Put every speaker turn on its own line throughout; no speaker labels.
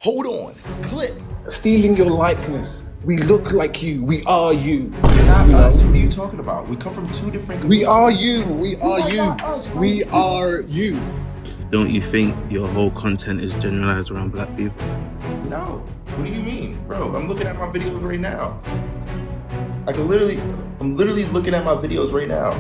Hold on. Clip.
Stealing your likeness. We look like you. We are you.
You're not
You
us.
know?
What are you talking about? We come from two different
We
communities.
are
Two
you.
different-
We are you.
not us, bro.
We are you.
Don't you think your whole content is generalized around black people?
No. What do you mean? Bro, I'm looking at my videos right now. I'm literally looking at my videos right now.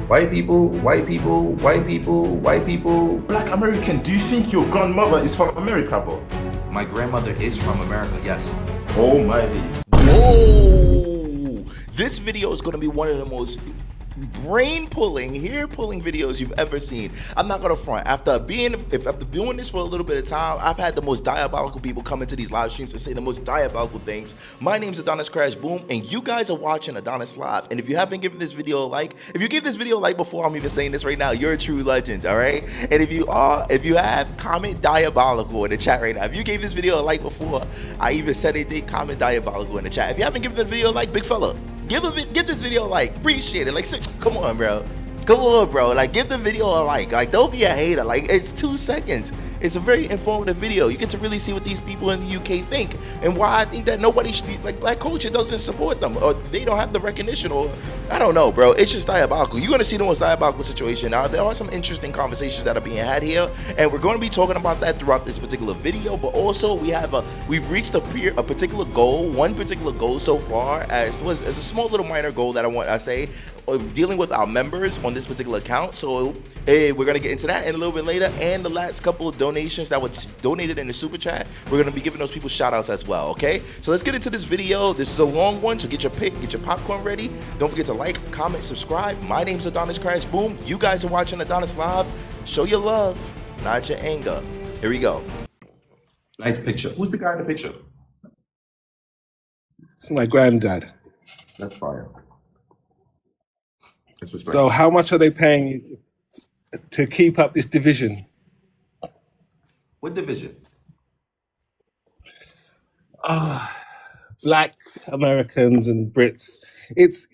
White people, white people, white people, white people.
Black American, do you think your grandmother is from America, bro?
My grandmother is from America, yes.
Oh my days.
Whoa! This video is gonna be one of the most brain-pulling, hair-pulling videos you've ever seen. I'm not gonna front. After doing this for a little bit of time, I've had the most diabolical people come into these live streams and say the most diabolical things. My name's AdonisCrashBoom, and you guys are watching Adonis Live. And if you haven't given this video a like, if you give this video a like before I'm even saying this right now, you're a true legend, all right? And if you have, comment diabolical in the chat right now. If you gave this video a like before I even said anything, comment diabolical in the chat. If you haven't given the video a like, big fella, give this video a like. Appreciate it. Like, come on, bro. Come on, bro. Like, give the video a like. Like, don't be a hater. Like, it's 2 seconds. It's a very informative video. You get to really see what these people in the UK think and why I think that nobody should, like, black culture doesn't support them or they don't have the recognition, or I don't know, bro. It's just diabolical. You're gonna see the most diabolical situation. Now, there are some interesting conversations that are being had here, and we're going to be talking about that throughout this particular video. But also, we've reached a particular goal, one particular goal so far, as a small little minor goal that I say of dealing with our members on this particular account. So we're gonna get into that in a little bit later, and the last couple of donations that was donated in the super chat, we're gonna be giving those people shout outs as well. Okay, so let's get into this video. This is a long one, so get your popcorn ready. Don't forget to like, comment, subscribe. My name's Adonis Crash Boom. You guys are watching Adonis Live. Show your love, not your anger. Here we go. Nice picture. Who's the guy in the picture?
It's my granddad.
That's fire.
So how much are they paying you to keep up this division?
What division?
Black Americans and Brits. This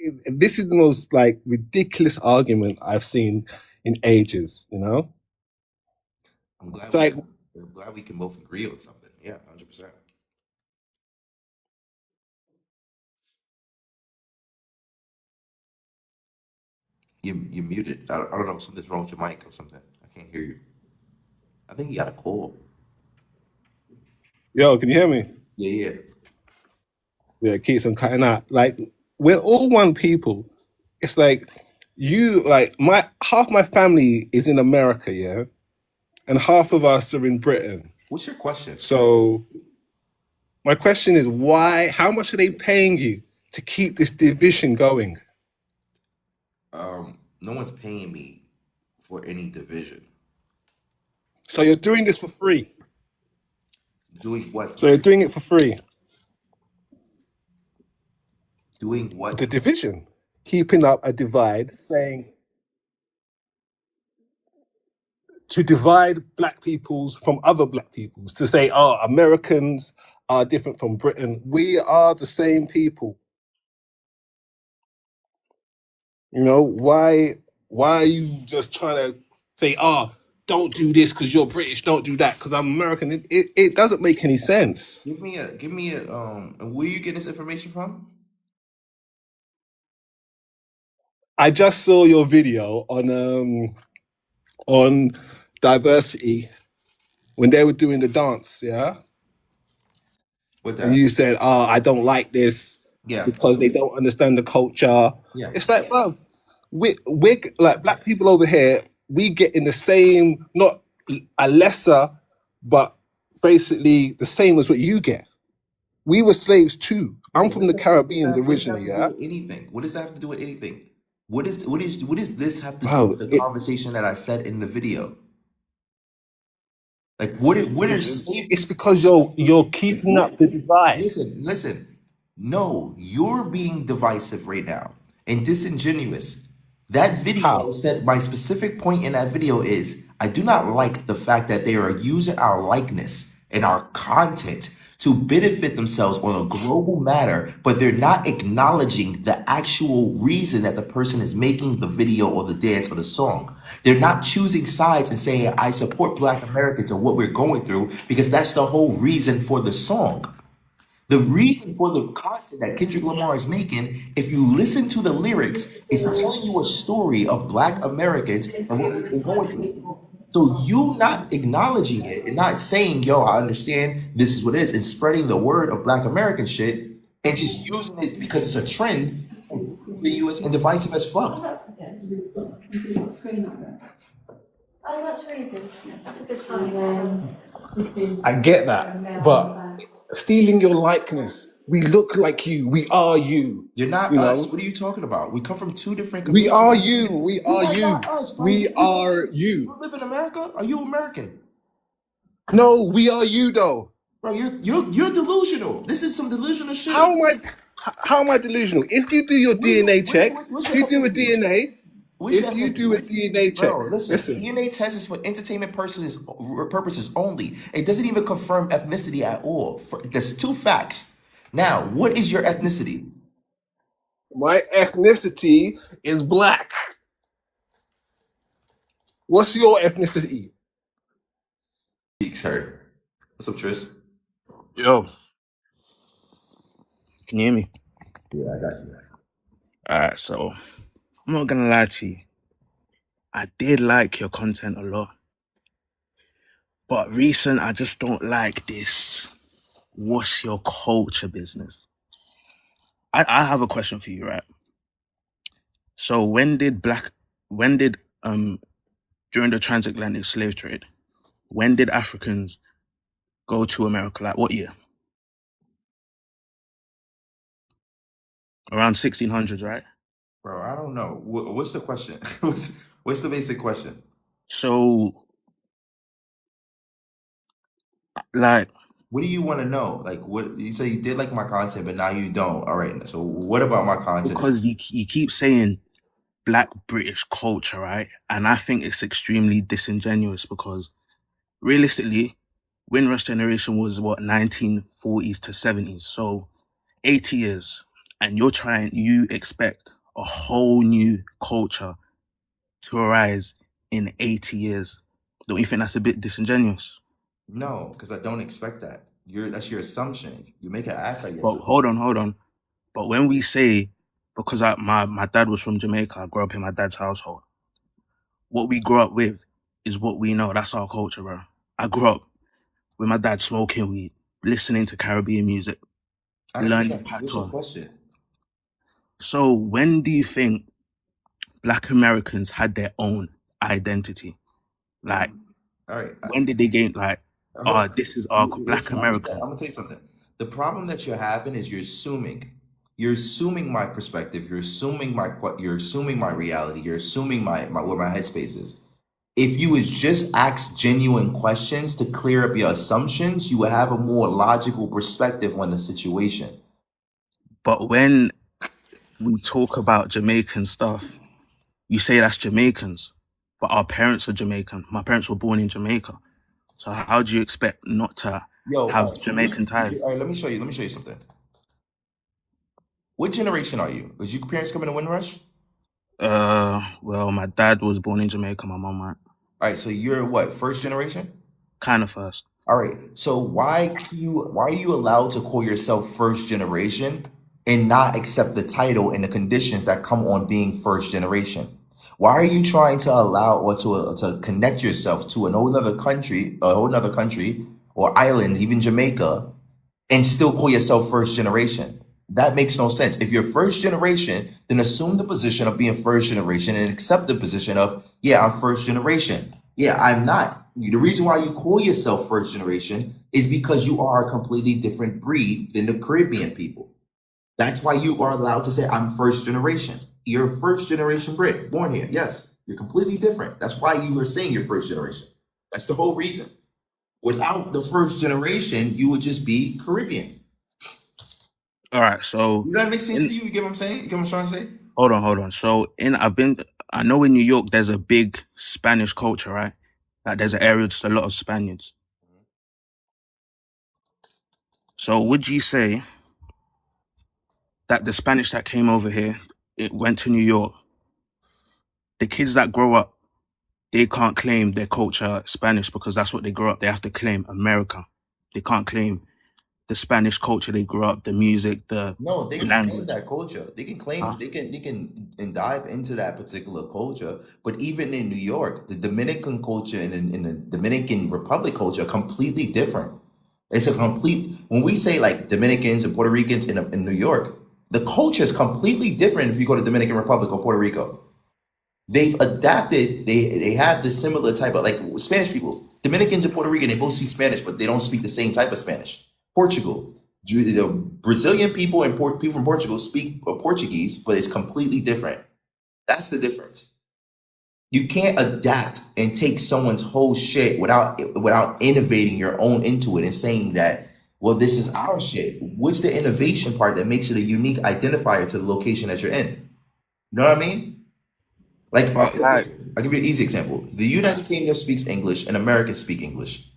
is the most like ridiculous argument I've seen in ages, you know?
I'm glad, we can both agree on something. Yeah, 100%. You're muted. I don't know. Something's wrong with your mic or something. I can't hear you. I think you got a cold.
Yo, can you hear me?
Yeah.
Yeah, it keeps on cutting out. Like, we're all one people. It's like half my family is in America, yeah? And half of us are in Britain.
What's your question?
So my question is how much are they paying you to keep this division going?
No one's paying me for any division.
So you're doing this for free?
Doing what?
So you're doing it for free?
Doing what?
The division. Keeping up a divide, saying to divide black peoples from other black peoples, to say, oh, Americans are different from Britain. We are the same people. You know, why are you just trying to say, don't do this because you're British, don't do that because I'm American? It doesn't make any sense.
Give me a where you get this information from?
I just saw your video on diversity when they were doing the dance, yeah?
With that?
And you said, I don't like this because they don't understand the culture.
Yeah.
It's like, bro, we're like black people over here, we get in the same, not a lesser, but basically the same as what you get. We were slaves too. I'm from the Caribbean originally, yeah?
Anything. What does that have to do with anything? What does this have to do
Wow,
with the conversation that I said in the video? Like, what is safe?
It's because you're keeping up the divide.
Listen. No, you're being divisive right now and disingenuous. That video said, my specific point in that video is, I do not like the fact that they are using our likeness and our content to benefit themselves on a global matter, but they're not acknowledging the actual reason that the person is making the video or the dance or the song. They're not choosing sides and saying, I support Black Americans and what we're going through, because that's the whole reason for the song. The reason for the content that Kendrick Lamar is making, if you listen to the lyrics, is telling you a story of Black Americans and what we've been going through. So you not acknowledging it and not saying, yo, I understand this is what it is, and spreading the word of Black American shit and just using it because it's a trend, the US and divisive as fuck.
Oh, that's really good. That's a good time.
I get that, but stealing your likeness. We look like you. We are you.
You're not
You
us.
know,
What are you talking about? We come from two different
we
communities.
are
And two
you.
different,
We
you
are
are
you.
not us, bro.
We are
You
you.
live in America? Are you American?
No, we are you though.
Bro, you're delusional. This is some delusional shit.
How am I delusional? If you do your DNA check,
What's
if
your
you do a
ethnicity?
DNA,
What's your
if you do a
ethnicity?
DNA check,
Bro, listen,
listen,
DNA test is for entertainment purposes only. It doesn't even confirm ethnicity at all. There's two facts. Now, what is your ethnicity?
my ethnicity is black. What's your ethnicity?
Sir. What's up, Tris?
Yo, can you hear me?
Yeah, I got you.
Alright, so I'm not gonna lie to you. I did like your content a lot. But recent, I just don't like this. What's your culture business? I have a question for you, right? So when did during the transatlantic slave trade, when did Africans go to America? Like what year? Around 1600s, right?
Bro, I don't know. What's the question? what's the basic question?
So like
What do you want to know? Like, what you say you did like my content, but now you don't. All right. So, what about my content?
because you keep saying Black British culture, right? And I think it's extremely disingenuous because realistically, Windrush generation was what 1940s to 70s, so 80 years, and you expect a whole new culture to arise in 80 years. Don't you think that's a bit disingenuous?
No, because I don't expect that. That's your assumption. You make an ass out of
But
yourself.
hold on. But when we say, because my dad was from Jamaica, I grew up in my dad's household. What we grew up with is what we know. That's our culture, bro. I grew up with my dad smoking weed, listening to Caribbean music,
I
learning
understand. What's your
patois.
question?
So when do you think Black Americans had their own identity? Like,
All right.
when did they gain, like,
Okay.
this is our Black
Listen, I'm
American?
gonna tell you something. The problem that you're having is you're assuming. You're assuming my perspective. You're assuming my reality. You're assuming my where my headspace is. If you would just ask genuine questions to clear up your assumptions, you would have a more logical perspective on the situation.
But when we talk about Jamaican stuff, you say that's Jamaicans, but our parents are Jamaican. My parents were born in Jamaica. So how do you expect not to
Yo,
have Jamaican ties?
all right, let me show you. Let me show you something. What generation are you? Was your parents coming to Windrush?
Well, my dad was born in Jamaica, my mom might.
All right, so you're what, first generation?
Kind of first.
All right. So why are you allowed to call yourself first generation and not accept the title and the conditions that come on being first generation? Why are you trying to allow or to connect yourself to a whole other country or island, even Jamaica, and still call yourself first generation? That makes no sense. If you're first generation, then assume the position of being first generation and accept the position of, yeah, I'm first generation. Yeah, I'm not. The reason why you call yourself first generation is because you are a completely different breed than the Caribbean people. That's why you are allowed to say, I'm first generation. You're a first generation Brit, born here. Yes, you're completely different. That's why you are saying you're first generation. That's the whole reason. Without the first generation, you would just be Caribbean.
All right, so
Does that make sense
in
to you? You get what I'm saying? You get what I'm trying to say?
hold on. So I know in New York there's a big Spanish culture, right? Like there's an area with just a lot of Spaniards. So would you say that the Spanish that came over here, it went to New York, the kids that grow up, they can't claim their culture Spanish because that's what they grew up. They have to claim America. They can't claim the Spanish culture they grew up, the music, the
No, they can claim
language.
that culture. They can claim
Huh?
they can and dive into that particular culture. But even in New York, the Dominican culture and the Dominican Republic culture are completely different. It's a complete when we say like Dominicans and Puerto Ricans in New York, the culture is completely different if you go to Dominican Republic or Puerto Rico. They've adapted, they have the similar type of like Spanish people. Dominicans and Puerto Rican, they both speak Spanish, but they don't speak the same type of Spanish. Portugal. The Brazilian people and people from Portugal speak Portuguese, but it's completely different. That's the difference. You can't adapt and take someone's whole shit without innovating your own into it and saying that, well, this is our shit. What's the innovation part that makes it a unique identifier to the location that you're in? You know what I mean? Like,
But
for
like,
example, I'll give you an easy example. The United Kingdom speaks English and Americans speak English.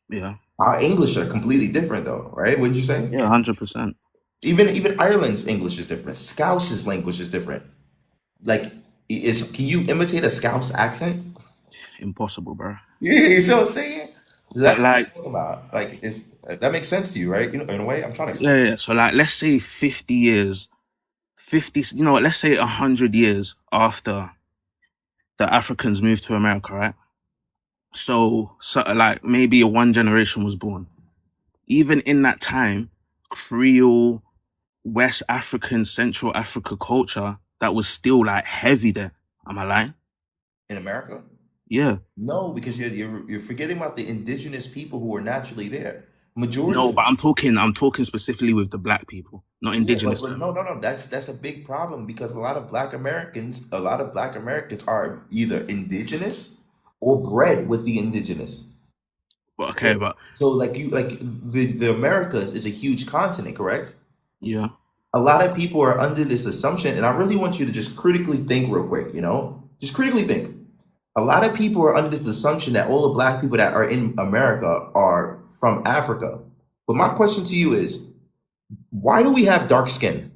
yeah,
Our English are completely different though, right? Wouldn't you say?
yeah, 100%.
Even Ireland's English is different. Scouse's language is different. Like, can you imitate a Scouse accent?
Impossible, bro.
Yeah, you see what I'm saying?
But
That's what I'm
like,
talking about. Like, it's that makes sense to you, right? You know, in a way, I'm trying to
yeah,
explain.
yeah. So like, let's say 50 years, 50, you know what, let's say 100 years after the Africans moved to America, right? So like maybe one generation was born. Even in that time, Creole, West African, Central Africa culture, that was still like heavy there. Am I lying?
In America,
Yeah.
no, because you're forgetting about the indigenous people who are naturally there. Majority
No,
of
but I'm talking specifically with the black people, not
Yeah,
indigenous
but
term.
no. That's a big problem because a lot of black Americans are either indigenous or bred with the indigenous.
But okay,
So,
but
so like the Americas is a huge continent, correct?
yeah.
A lot of people are under this assumption, and I really want you to just critically think real quick, just critically think. A lot of people are under this assumption that all the black people that are in America are from Africa. But my question to you is, why do we have dark skin?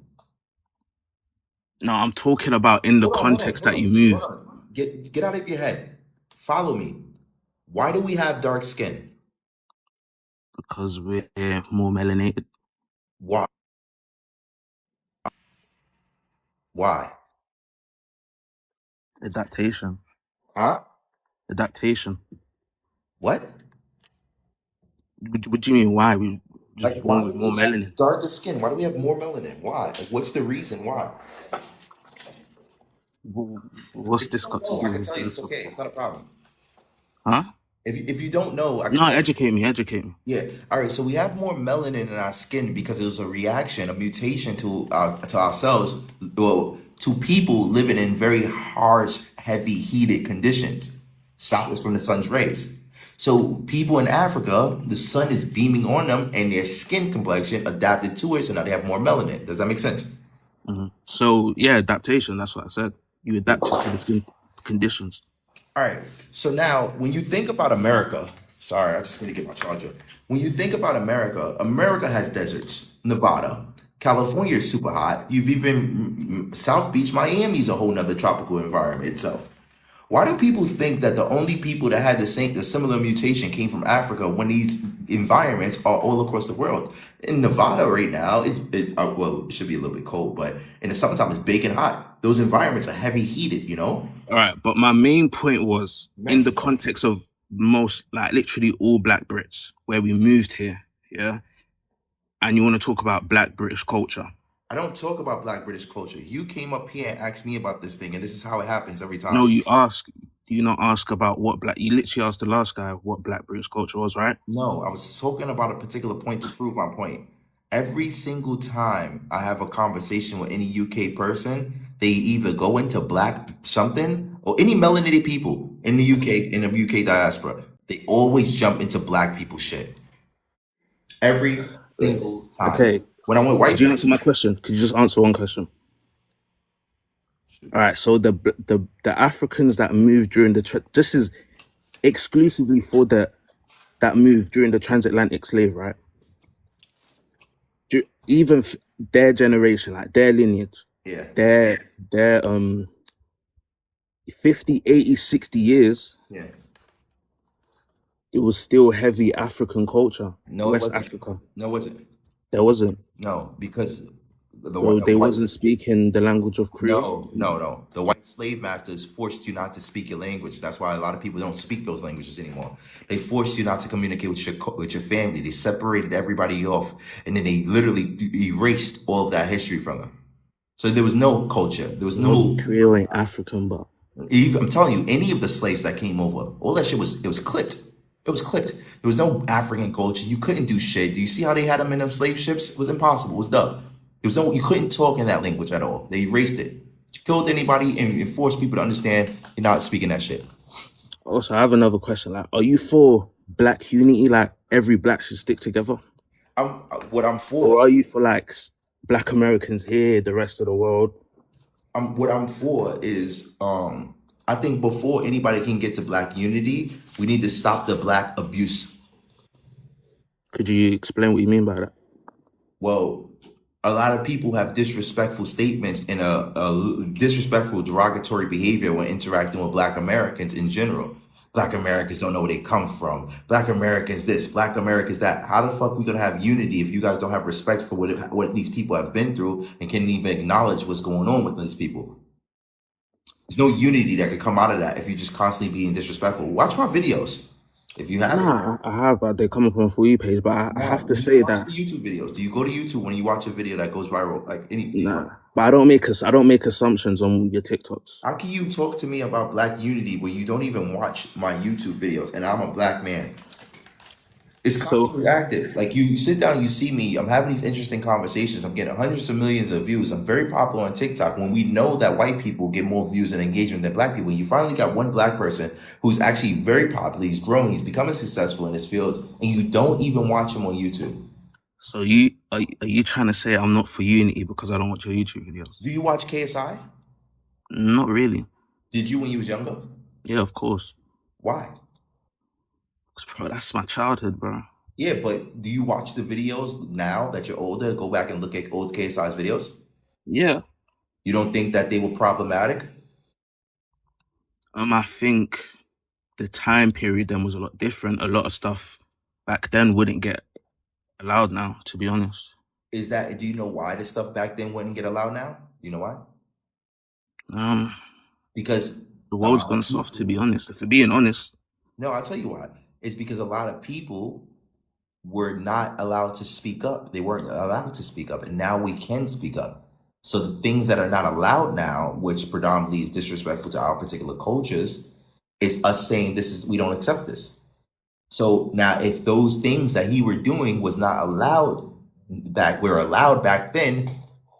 No, I'm talking about in the context that you
Hold
moved
on. Get out of your head. Follow me. Why do we have dark skin?
because we're more melanated.
Why? Why?
Adaptation.
Huh?
Adaptation.
What?
What do you mean why? We just
Like,
born
why
with
do
more
we have
melanin.
darker skin? Why do we have more melanin? Why? Like, what's the reason why?
What's
If you
this
don't
got to
know, I
do
can
with
tell you it's
political?
okay. It's not a problem.
Huh?
If you don't know, I can
No,
tell you.
educate me, educate me.
Yeah. All right. So we have more melanin in our skin because it was a reaction, a mutation to ourselves, well, to people living in very harsh, heavy, heated conditions. Stop us from the sun's rays. So people in Africa, the sun is beaming on them, and their skin complexion adapted to it. So now they have more melanin. Does that make sense?
So yeah, adaptation. That's what I said. You adapted to the skin conditions.
All right. So now, when you think about America, sorry, I just need to get my charger. When you think about America, America has deserts. Nevada, California is super hot. You've even South Beach, Miami is a whole nother tropical environment itself. Why do people think that the only people that had the similar mutation came from Africa when these environments are all across the world? In Nevada right now, well, it should be a little bit cold, but in the summertime it's baking hot. Those environments are heavy heated.
All right, but my main point was in the
Mexico.
context of most, like literally all Black Brits, where we moved here, yeah. And you want to talk about Black British culture?
I don't talk about Black British culture. You came up here and asked me about this thing, and this is how it happens every
No,
time.
you ask. Do you not ask about what black? You literally asked the last guy what Black British culture was, right?
No, I was talking about a particular point to prove my point. Every single time I have a conversation with any UK person, they either go into black something or any melanated people in the UK diaspora. They always jump into black people shit. Every single time.
Okay.
When I went
Could
white
you answer
people,
my question? Could you just answer one question? All right. So the Africans that moved during this is exclusively for the that moved during the transatlantic slave, right? even their generation, like their lineage,
Yeah.
their 50, 80, 60 years,
Yeah.
it was still heavy African culture.
No, it
West
wasn't.
Africa.
No, it wasn't.
There wasn't.
No, because the
So they
white.
wasn't speaking the language of Creole.
No, no, no. The white slave masters forced you not to speak your language. That's why a lot of people don't speak those languages anymore. They forced you not to communicate with your family. They separated everybody off, and then they literally erased all of that history from them. So there was no culture. There was no.
Creole ain't African, but
Even, I'm telling you, any of the slaves that came over, all that shit was, it was clipped. It was clipped. There was no African culture. You couldn't do shit. Do you see how they had them in them slave ships? It was impossible. It was dumb. There was no. You couldn't talk in that language at all. They erased it. You killed anybody and forced people to understand you're not speaking that shit.
also I have another question. Like, are you for black unity? Like every black should stick together?
I'm what I'm for.
Or are you for like black Americans here, the rest of the world?
What I'm for is I think before anybody can get to black unity, we need to stop the black abuse.
Could you explain what you mean by that?
Well, a lot of people have disrespectful statements and a disrespectful derogatory behavior when interacting with black Americans in general. Black Americans don't know where they come from. Black Americans this, black Americans that. How the fuck we gonna have unity if you guys don't have respect for what these people have been through and can't even acknowledge what's going on with these people? There's no unity that could come out of that if you're just constantly being disrespectful. Watch my videos if you haven't.
Nah, I have, but they come up on For You page. But I
Nah,
have to
do you
say
watch
that
the YouTube videos? Do you go to YouTube when you watch a video that goes viral? Like any,
nah. But I don't make assumptions on your TikToks.
how can you talk to me about black unity when you don't even watch my YouTube videos and I'm a black man? It's
So
constantly active. Like you sit down, you see me. I'm having these interesting conversations. I'm getting hundreds of millions of views. I'm very popular on TikTok. When we know that white people get more views and engagement than black people, you finally got one black person who's actually very popular. He's growing. He's becoming successful in this field, and you don't even watch him on YouTube.
So are you trying to say I'm not for unity because I don't watch your YouTube videos?
Do you watch KSI?
Not really.
Did you when you was younger?
Yeah, of course.
Why?
'Cause, bro, that's my childhood, bro.
Yeah, but do you watch the videos now that you're older? Go back and look at old KSI's videos.
Yeah.
You don't think that they were problematic?
I think the time period then was a lot different. A lot of stuff back then wouldn't get allowed now, to be honest.
Is that, do you know why this stuff back then wouldn't get allowed now? Do you know why?
Um,
Because
the
a
world's
lot
gone
of
soft, to
people,
be honest. If we're being honest,
no, I'll tell you why. It's because a lot of people were not allowed to speak up. They weren't allowed to speak up, and now we can speak up. So the things that are not allowed now, which predominantly is disrespectful to our particular cultures, is us saying this is, we don't accept this. So now if those things that he were doing was not allowed were allowed back then,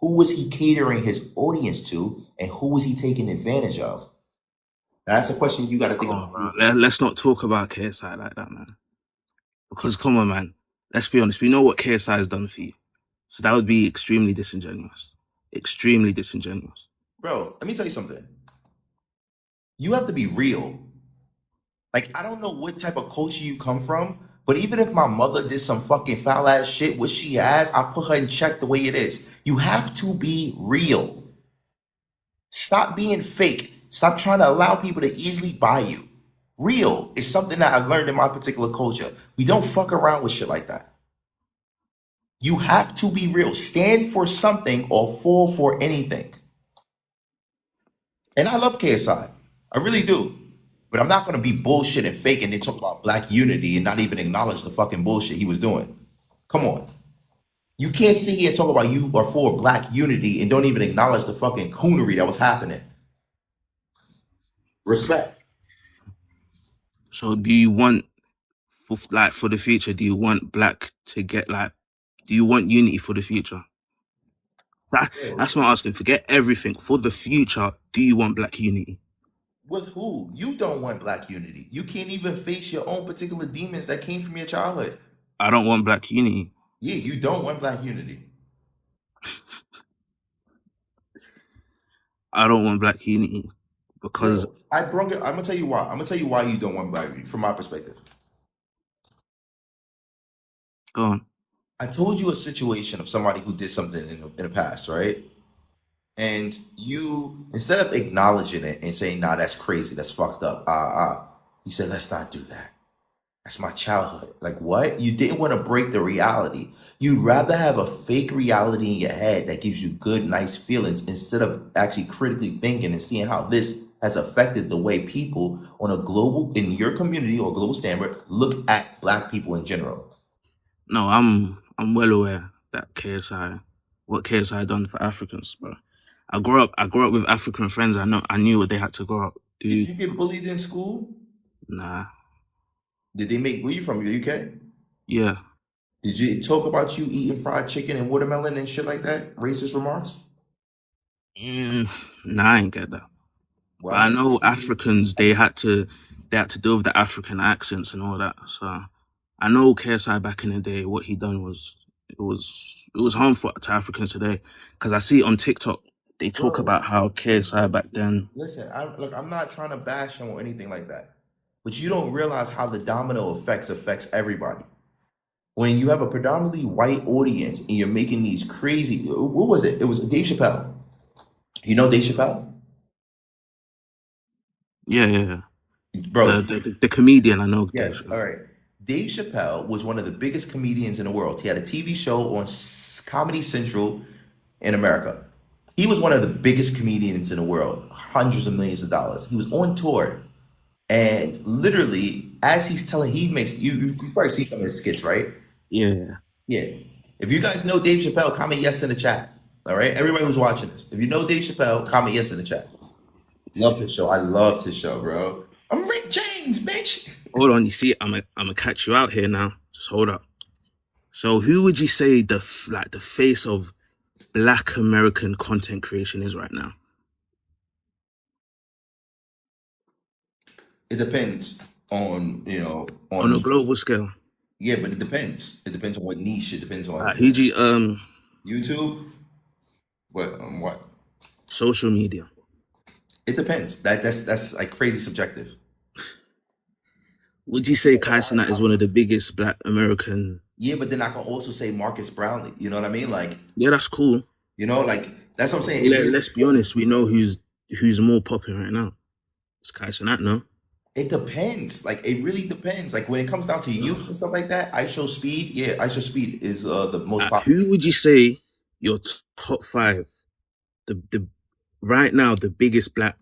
who was he catering his audience to and who was he taking advantage of? Now, that's a question you got to think
come on,
about.
bro. Let's not talk about KSI like that, man. Because come on, man. Let's be honest. We know what KSI has done for you. So that would be extremely disingenuous. Extremely disingenuous.
Bro, let me tell you something. You have to be real. Like, I don't know what type of culture you come from, but even if my mother did some fucking foul ass shit, what she has, I put her in check the way it is. You have to be real. Stop being fake. Stop trying to allow people to easily buy you. Real is something that I've learned in my particular culture. We don't fuck around with shit like that. You have to be real. Stand for something or fall for anything. And I love KSI. I really do. But I'm not going to be bullshit and fake and then talk about black unity and not even acknowledge the fucking bullshit he was doing. Come on. You can't sit here and talk about you are for black unity and don't even acknowledge the fucking coonery that was happening. Respect.
So do you want, for the future, do you want black to get like, do you want unity for the future? That's what I'm asking. Forget everything. For the future, do you want black unity?
With who? You don't want black unity. You can't even face your own particular demons that came from your childhood.
I don't want black unity.
Yeah, you don't want black unity.
I don't want black unity because
Bro, I'm gonna tell you why. I'm gonna tell you why you don't want black unity from my perspective.
go on.
I told you a situation of somebody who did something in the past, right? And you, instead of acknowledging it and saying, nah, that's crazy, that's fucked up, you said, let's not do that. That's my childhood. Like, what? You didn't want to break the reality. You'd rather have a fake reality in your head that gives you good, nice feelings instead of actually critically thinking and seeing how this has affected the way people on a global, in your community or global standard, look at Black people in general.
No, I'm well aware that what KSI done for Africans, bro. I grew up with African friends. I knew what they had to grow up
Did
do.
you get bullied in school?
Nah,
Did they make, were you from the UK?
yeah.
Did you talk about you eating fried chicken and watermelon and shit like that? Racist remarks?
Mm, nah, I ain't get that. But I
Why?
know Africans they had to deal with the African accents and all that. So I know KSI back in the day, what he done was it was harmful to Africans today. Because I see on TikTok they talk
Bro,
about how KSI back then.
listen, look, I'm not trying to bash him or anything like that. But you don't realize how the domino effects affects everybody. When you have a predominantly white audience and you're making these crazy, what was it? It was Dave Chappelle. You know Dave Chappelle?
Yeah, yeah, yeah.
Bro,
The comedian I know Dave
yes, all
Chappelle.
right. Dave Chappelle was one of the biggest comedians in the world. He had a TV show on Comedy Central in America. He was one of the biggest comedians in the world, hundreds of millions of dollars. He was on tour, and literally, as he's telling, he makes you've probably seen some of his skits, right?
Yeah, yeah.
Yeah. If you guys know Dave Chappelle, comment yes in the chat. All right, everybody who's watching this, if you know Dave Chappelle, comment yes in the chat. Love his show. I loved his show, bro. I'm Rick James, bitch.
Hold on, you see, I'm gonna catch you out here now. Just hold up. So, who would you say the face of Black American content creation is right now
It depends on
on a
on
global scale?
yeah, but it depends. It depends on what niche. It depends on
Who do you,
YouTube. What?
social media?
It depends. That's like crazy subjective.
Would you say Kai Cenat is one of the biggest Black American?
Yeah, but then I can also say Marcus Brownlee. You know what I mean? Like,
Yeah, that's cool.
like that's what I'm saying.
Let's be honest. We know who's more popping right now. It's Kai Cenat, no?
It depends. Like, it really depends. Like when it comes down to youth and stuff like that, I Show Speed. Yeah, I Show Speed is the most popular.
Who would you say your top five? The right now the biggest Black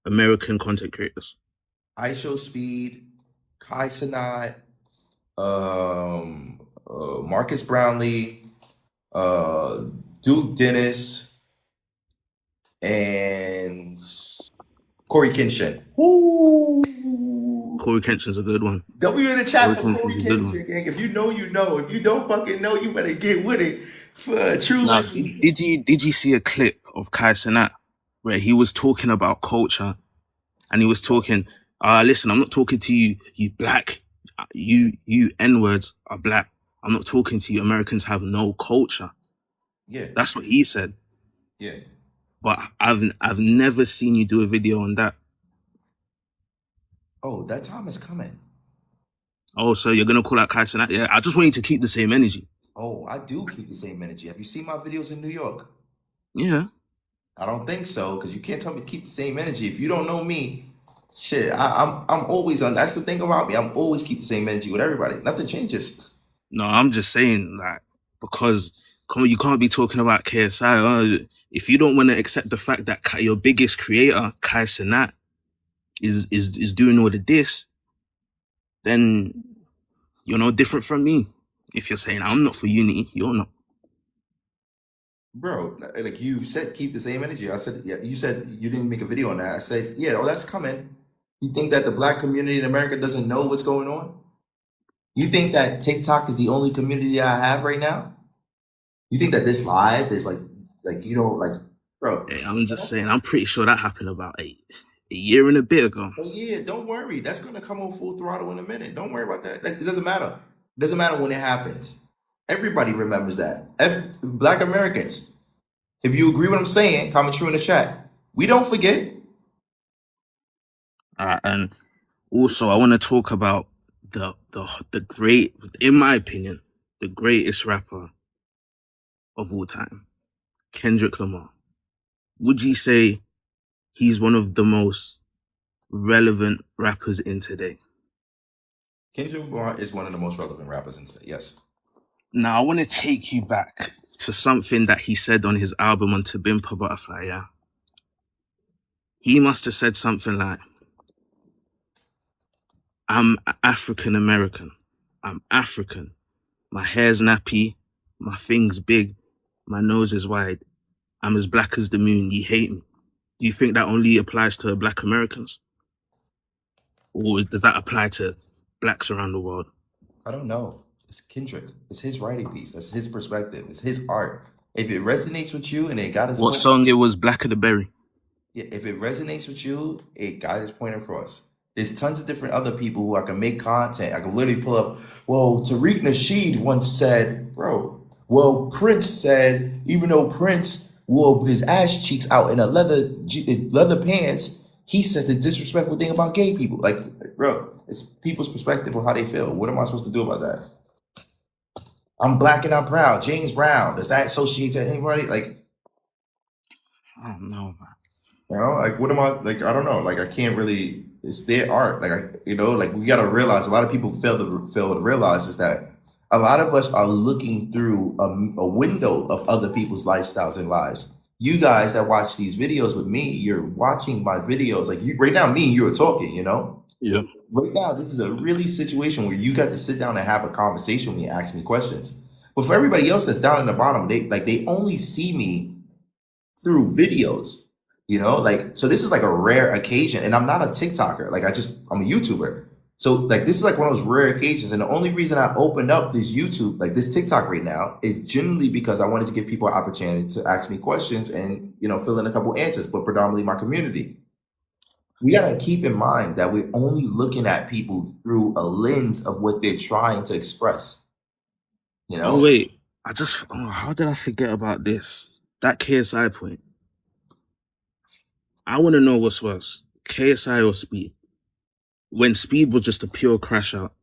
American content creators.
I Show Speed, Kai Cenat, Marcus Brownlee, uh, Duke Dennis, and Corey Kinshin. Ooh.
Corey Kenshin's a good one.
W in the chat
Corey
for Corey
Kenshin's a good one.
Kinshin, gang. If you know, you know. If you don't fucking know, you better get with it. For true
Now,
legends.
did you see a clip of Kai Cenat where he was talking about culture and he was talking, listen, I'm not talking to you, you black, you N-words are black. I'm not talking to you. Americans have no culture.
Yeah,
That's what he said.
yeah.
But I've never seen you do a video on that.
Oh, that time is coming.
Oh, so you're gonna call out Kai Cenat? Yeah, I just want you to keep the same energy.
Oh, I do keep the same energy. Have you seen my videos in New York?
Yeah.
I don't think so, because you can't tell me to keep the same energy. If you don't know me, shit, I'm always on. That's the thing about me. I'm always keep the same energy with everybody. Nothing changes.
No, I'm just saying like because come on, you can't be talking about KSI. If you don't want to accept the fact that your biggest creator, Kai Cenat, is doing all of this, then you're no different from me. If you're saying I'm not for unity, you're not.
Bro, like you said, keep the same energy. I said, yeah, you said you didn't make a video on that. I said, yeah, oh, that's coming. You think that the Black community in America doesn't know what's going on? You think that TikTok is the only community I have right now? You think that this live is like you know, like, bro?
Hey, I'm just saying. I'm pretty sure that happened about a year and a bit ago.
Oh yeah, don't worry. That's gonna come on full throttle in a minute. Don't worry about that. It doesn't matter. It doesn't matter when it happens. Everybody remembers that. Black Americans. If you agree with what I'm saying, comment true in the chat. We don't forget.
And also, I want to talk about the great, in my opinion, the greatest rapper of all time, Kendrick Lamar, would you say he's one of the most relevant rappers in today?
Kendrick Lamar is one of the most relevant rappers in today. Yes.
Now, I want to take you back to something that he said on his album on To Bimpa Butterfly, yeah? He must have said something like, I'm African American. I'm African. My hair's nappy. My thing's big. My nose is wide. I'm as black as the moon. You hate me. Do you think that only applies to black Americans? Or does that apply to blacks around the world?
I don't know. It's Kendrick. It's his writing piece. That's his perspective. It's his art. If it resonates with you and it got his
What
point,
song it was, Black of the Berry?
yeah, if it resonates with you, it got his point across. There's tons of different other people who I can make content. I can literally pull up. Well, Tariq Nasheed once said, bro. Well, Prince said, even though Prince wore his ass cheeks out in a leather pants, he said the disrespectful thing about gay people. Like, bro, it's people's perspective on how they feel. What am I supposed to do about that? I'm black and I'm proud. James Brown. Does that associate to anybody? Like,
I don't know, man.
you know, like what am I like? I don't know. Like I can't really. It's their art. Like like we gotta realize. A lot of people fail to realize is that a lot of us are looking through a window of other people's lifestyles and lives. You guys that watch these videos with me, you're watching my videos. Like you right now, me and you are talking. You know.
Yeah.
Right now, this is a really situation where you got to sit down and have a conversation when you ask me questions. But for everybody else that's down in the bottom, they only see me through videos, like, so this is like a rare occasion, and I'm not a TikToker. Like I'm a YouTuber. So like, this is like one of those rare occasions. And the only reason I opened up this YouTube, like this TikTok right now, is generally because I wanted to give people an opportunity to ask me questions and, fill in a couple answers, but predominantly my community. We got to keep in mind that we're only looking at people through a lens of what they're trying to express,
Oh, wait. How did I forget about this? That KSI point. I want to know what's worse, KSI or Speed? When Speed was just a pure crash out,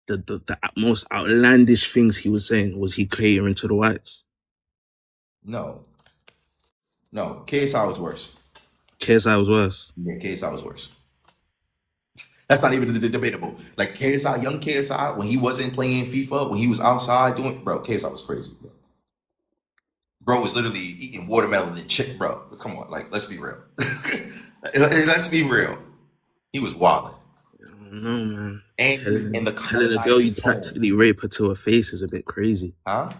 the most outlandish things he was saying, was he catering to the whites?
No, KSI was worse.
KSI was worse.
Yeah, KSI was worse. That's not even debatable. Like KSI, young KSI, when he wasn't playing FIFA, when he was outside doing, bro, KSI was crazy. Bro was literally eating watermelon and chick, bro. Come on, like, let's be real. Let's be real. He was wilding.
No, man.
And
telling a girl you practically rape her to her face is a bit crazy.
Huh?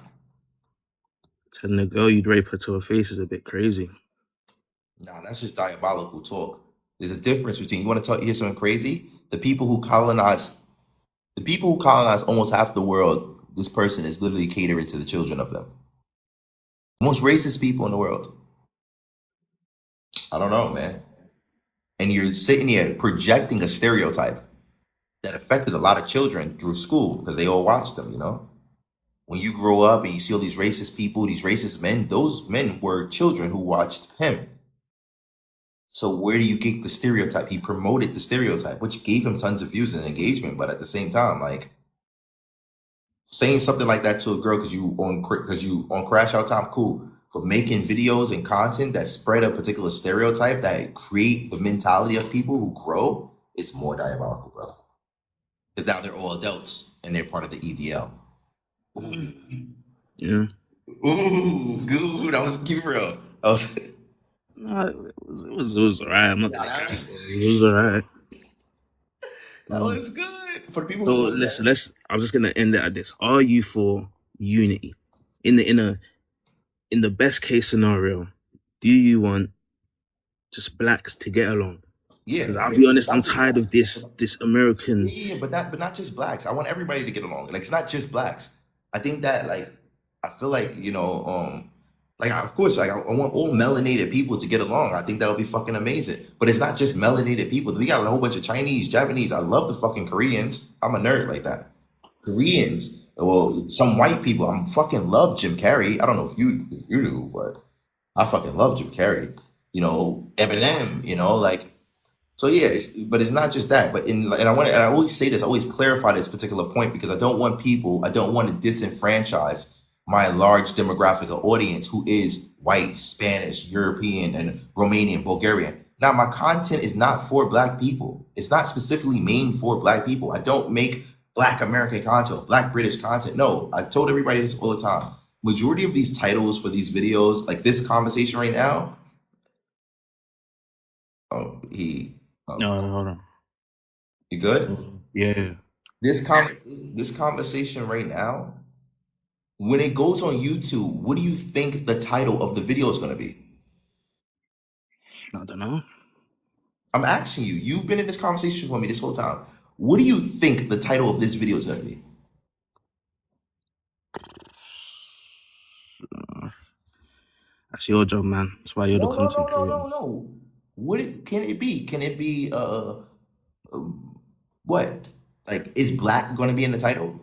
Telling a girl you'd rape her to her face is a bit crazy.
Nah, that's just diabolical talk. There's a difference between, you want to hear something crazy? The people who colonize almost half the world, this person is literally catering to the children of them. Most racist people in the world. I don't know, man. And you're sitting here projecting a stereotype that affected a lot of children through school because they all watched them, When you grow up and you see all these racist people, these racist men, those men were children who watched him. So where do you get the stereotype? He promoted the stereotype, which gave him tons of views and engagement. But at the same time, like, saying something like that to a girl because you on crash out time, cool. But making videos and content that spread a particular stereotype that create the mentality of people who grow is more diabolical, bro. Because now they're all adults and they're part of the EDL. Ooh.
Yeah.
Ooh, good. I was keep real.
It was alright. I'm not gonna lie. It was alright.
That was good for the people.
So listen, I'm just gonna end it at this. Are you for unity? In the best case scenario, do you want just blacks to get along?
Yeah,
because I'll be honest, I'm tired of this American.
Yeah, but not just blacks. I want everybody to get along. Like, it's not just blacks. I think that, like, I feel like, like, of course, like, I want all melanated people to get along. I think that would be fucking amazing. But it's not just melanated people. We got a whole bunch of Chinese, Japanese. I love the fucking Koreans. I'm a nerd like that. Koreans, well, some white people. I fucking love Jim Carrey. I don't know if you do, but I fucking love Jim Carrey. Eminem. Like. So yeah, but it's not just that. But and I always say this, I always clarify this particular point because I don't want to disenfranchise my large demographic of audience who is white, Spanish, European, and Romanian, Bulgarian. Now, my content is not for Black people. It's not specifically made for Black people. I don't make Black American content, Black British content. No, I told everybody this all the time. Majority of these titles for these videos, like this conversation right now, oh,
No, hold on.
you good?
Yeah.
This conversation right now, when it goes on YouTube, what do you think the title of the video is going to be?
I don't know.
I'm asking you. You've been in this conversation with me this whole time. What do you think the title of this video is going to be?
That's your job, man. That's why you're the content creator.
No. Can it be? Can it be what? Like, is Black going to be in the title?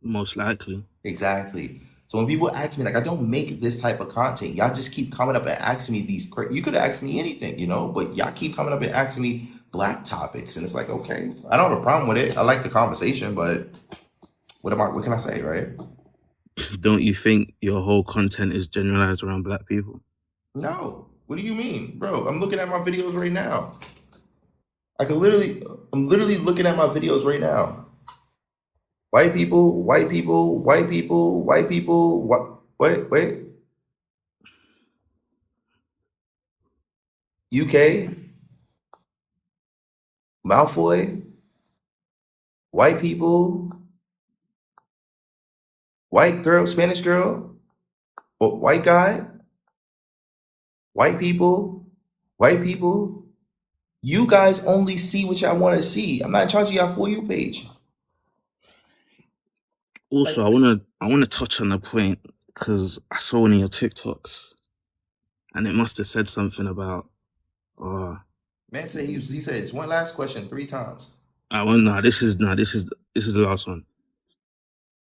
Most likely.
Exactly. So when people ask me, like, I don't make this type of content. Y'all just keep coming up and asking me these. You could ask me anything, you know, but y'all keep coming up and asking me Black topics, and it's like, okay, I don't have a problem with it. I like the conversation, but what can I say, right?
Don't you think your whole content is generalized around Black people?
No. What do you mean, bro? I'm looking at my videos right now. I'm literally looking at my videos right now. White people, white people, white people, white people. Wait. UK, Malfoy, white people, white girl, Spanish girl, white guy, white people, white people. You guys only see what y'all want to see. I'm not charging y'all For You page.
Also, I wanna touch on the point because I saw one of your TikToks, and it must have said something about.
Man said he said it's one last question 3 times.
This is the last one.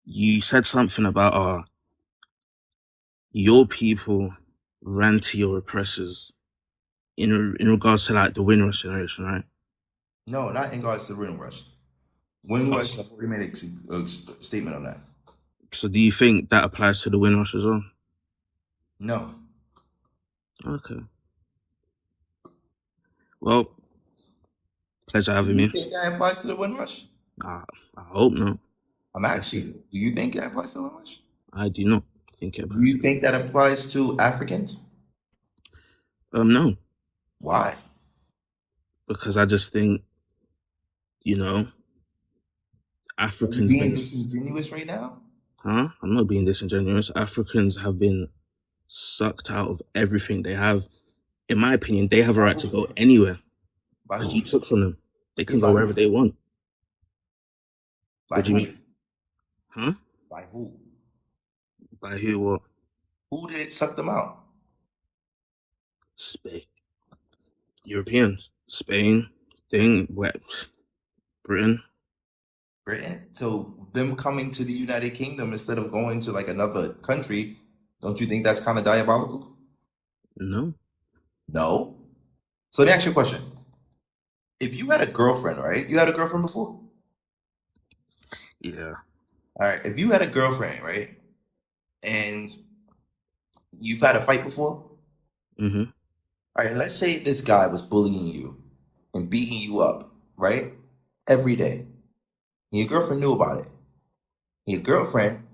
You said something about your people ran to your oppressors in regards to like the Windrush generation, right?
No, not in regards to the Windrush. Windrush,
Oh,
I've already made a statement on that.
so do you think that applies to the Windrush as well?
No.
Okay. Well, pleasure
Do
having
you
me.
think that applies to the Windrush?
I hope not.
I'm asking you. Do you think that applies to the Windrush?
I do not think it
Do
applies
you
to
think that applies to Africans?
no,
Why?
because I just think, you know,
Are you
Africans
being
been
disingenuous right now?
I'm not being disingenuous. Africans have been sucked out of everything they have. In my opinion, they have a
By
right to
who?
go anywhere
By
because
who?
you took from them. They
Yeah,
can go
by
wherever
who?
they want.
By
What do you
who?
mean? Huh?
By who?
By who? What?
Who did it suck them out?
Spain. Europeans. Spain. Thing. What? Britain.
Britain. So them coming to the United Kingdom instead of going to like another country, don't you think that's kind of diabolical?
No.
No. So let me ask you a question. If you had a girlfriend, right? You had a girlfriend before?
Yeah.
All right. If you had a girlfriend, right? And you've had a fight before?
Mm-hmm.
All right. Let's say this guy was bullying you and beating you up, right? Every day. And your girlfriend knew about it. Your girlfriend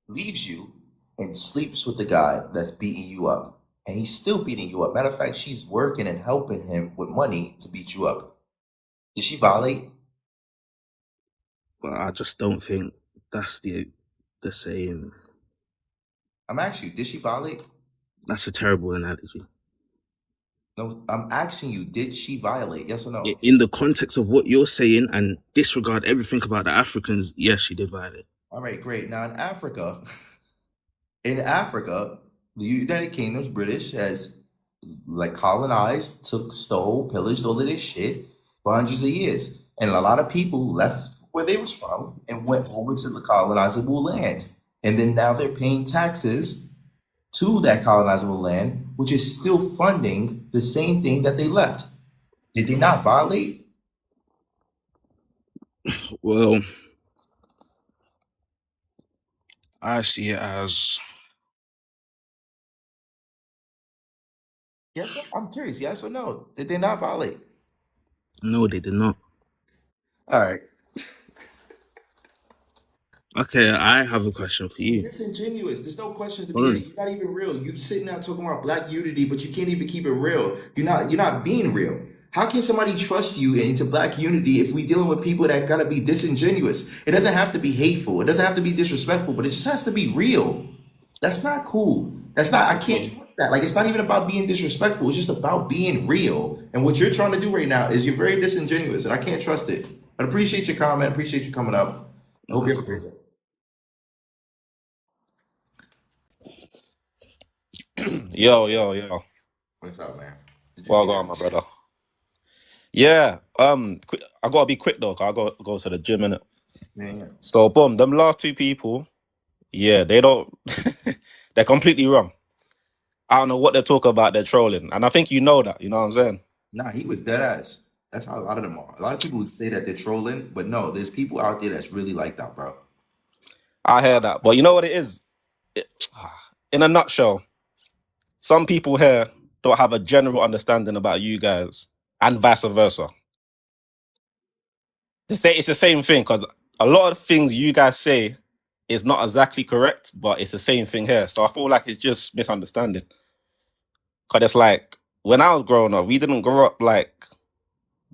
leaves you and sleeps with the guy that's beating you up. And he's still beating you up. Matter of fact, she's working and helping him with money to beat you up. Did she violate?
But I just don't think that's the same.
I'm asking you, did she violate?
That's a terrible analogy.
No, I'm asking you, did she violate? Yes or no?
In the context of what you're saying and disregard everything about the Africans, yes, she did violate.
All right, great. Now in Africa, the United Kingdom's British has like colonized, stole, pillaged all of this shit for hundreds of years. And a lot of people left where they was from and went over to the colonizable land. And then now they're paying taxes to that colonizable land, which is still funding the same thing that they left. Did they not violate?
Well, I see it as
Yes, I'm curious. Yes or no? Did they not violate?
no, they did not.
All right.
Okay, I have a question for you.
Disingenuous. There's no questions to be
Hold
had.
on.
You're not even real. You sitting there talking about black unity, but you can't even keep it real. You're not being real. How can somebody trust you into black unity if we dealing with people that gotta be disingenuous? It doesn't have to be hateful. It doesn't have to be disrespectful, but it just has to be real. That's not cool. That's not, I can't trust that. Like, it's not even about being disrespectful. It's just about being real. And what you're trying to do right now is you're very disingenuous, and I can't trust it. I appreciate your comment. Appreciate you coming up. I hope you have a great day.
Yo.
What's up, man? Did you
Well
see
gone,
that?
my brother. Yeah. I gotta be quick though, 'cause I gotta go to the gym innit?
Yeah.
So boom, them last two people, yeah, they don't they're completely wrong. I don't know what they're talking about, they're trolling. And I think you know that, you know what I'm saying?
Nah, he was dead ass. That's how a lot of them are. A lot of people would say that they're trolling, but no, there's people out there that's really like that, bro.
I hear that. But you know what it is? It- in a nutshell, some people here don't have a general understanding about you guys and vice versa. It's the same thing because a lot of things you guys say is not exactly correct, but it's the same thing here. So I feel like it's just misunderstanding. Because it's like when I was growing up, we didn't grow up like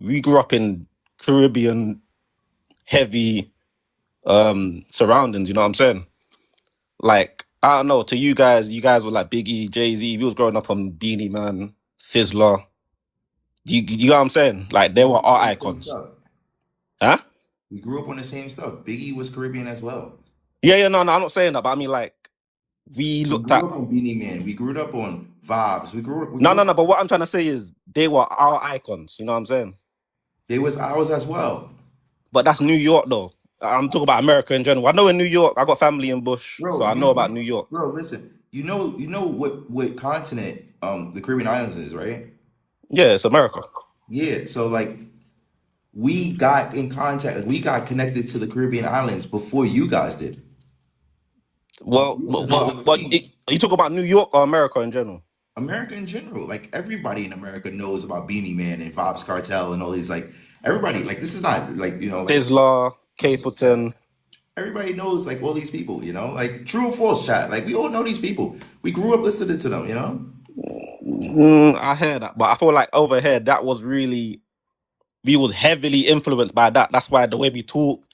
we grew up in Caribbean heavy surroundings. You know what I'm saying? Like I don't know. To you guys were like Biggie, Jay-Z. You was growing up on Beanie Man, Sizzler. You know what I'm saying? Like they
We
were
grew up
our
on the same
icons,
stuff.
huh?
We grew up on the same stuff. Biggie was Caribbean as well.
Yeah, no, I'm not saying that, but I mean like we
We
looked
grew
at.
up on Beanie Man. We grew up on Vibes. We
No,
grew
no,
up.
no. But what I'm trying to say is they were our icons. You know what I'm saying?
They was ours as well,
But that's New York, though. I'm talking about America in general. I know in New York, I got family in Bush, so
bro.
I know about New York.
Bro, listen. You know what continent the Caribbean islands is, right?
Yeah, it's America.
Yeah. So like we got in contact. We got connected to the Caribbean islands before you guys did.
Well,
You
but,
wasn't on
but,
the
but
scene.
are you talking about New York or America in general?
America in general, like everybody in America knows about Beanie Man and Vibes Cartel and all these like everybody like this is not like like
Sizzler,
yeah,
Capleton.
everybody knows like all these people, like true or false chat, like we all know these people. We grew up listening to them.
I hear that, but I feel like over here that was really we was heavily influenced by that. That's why the way we talk,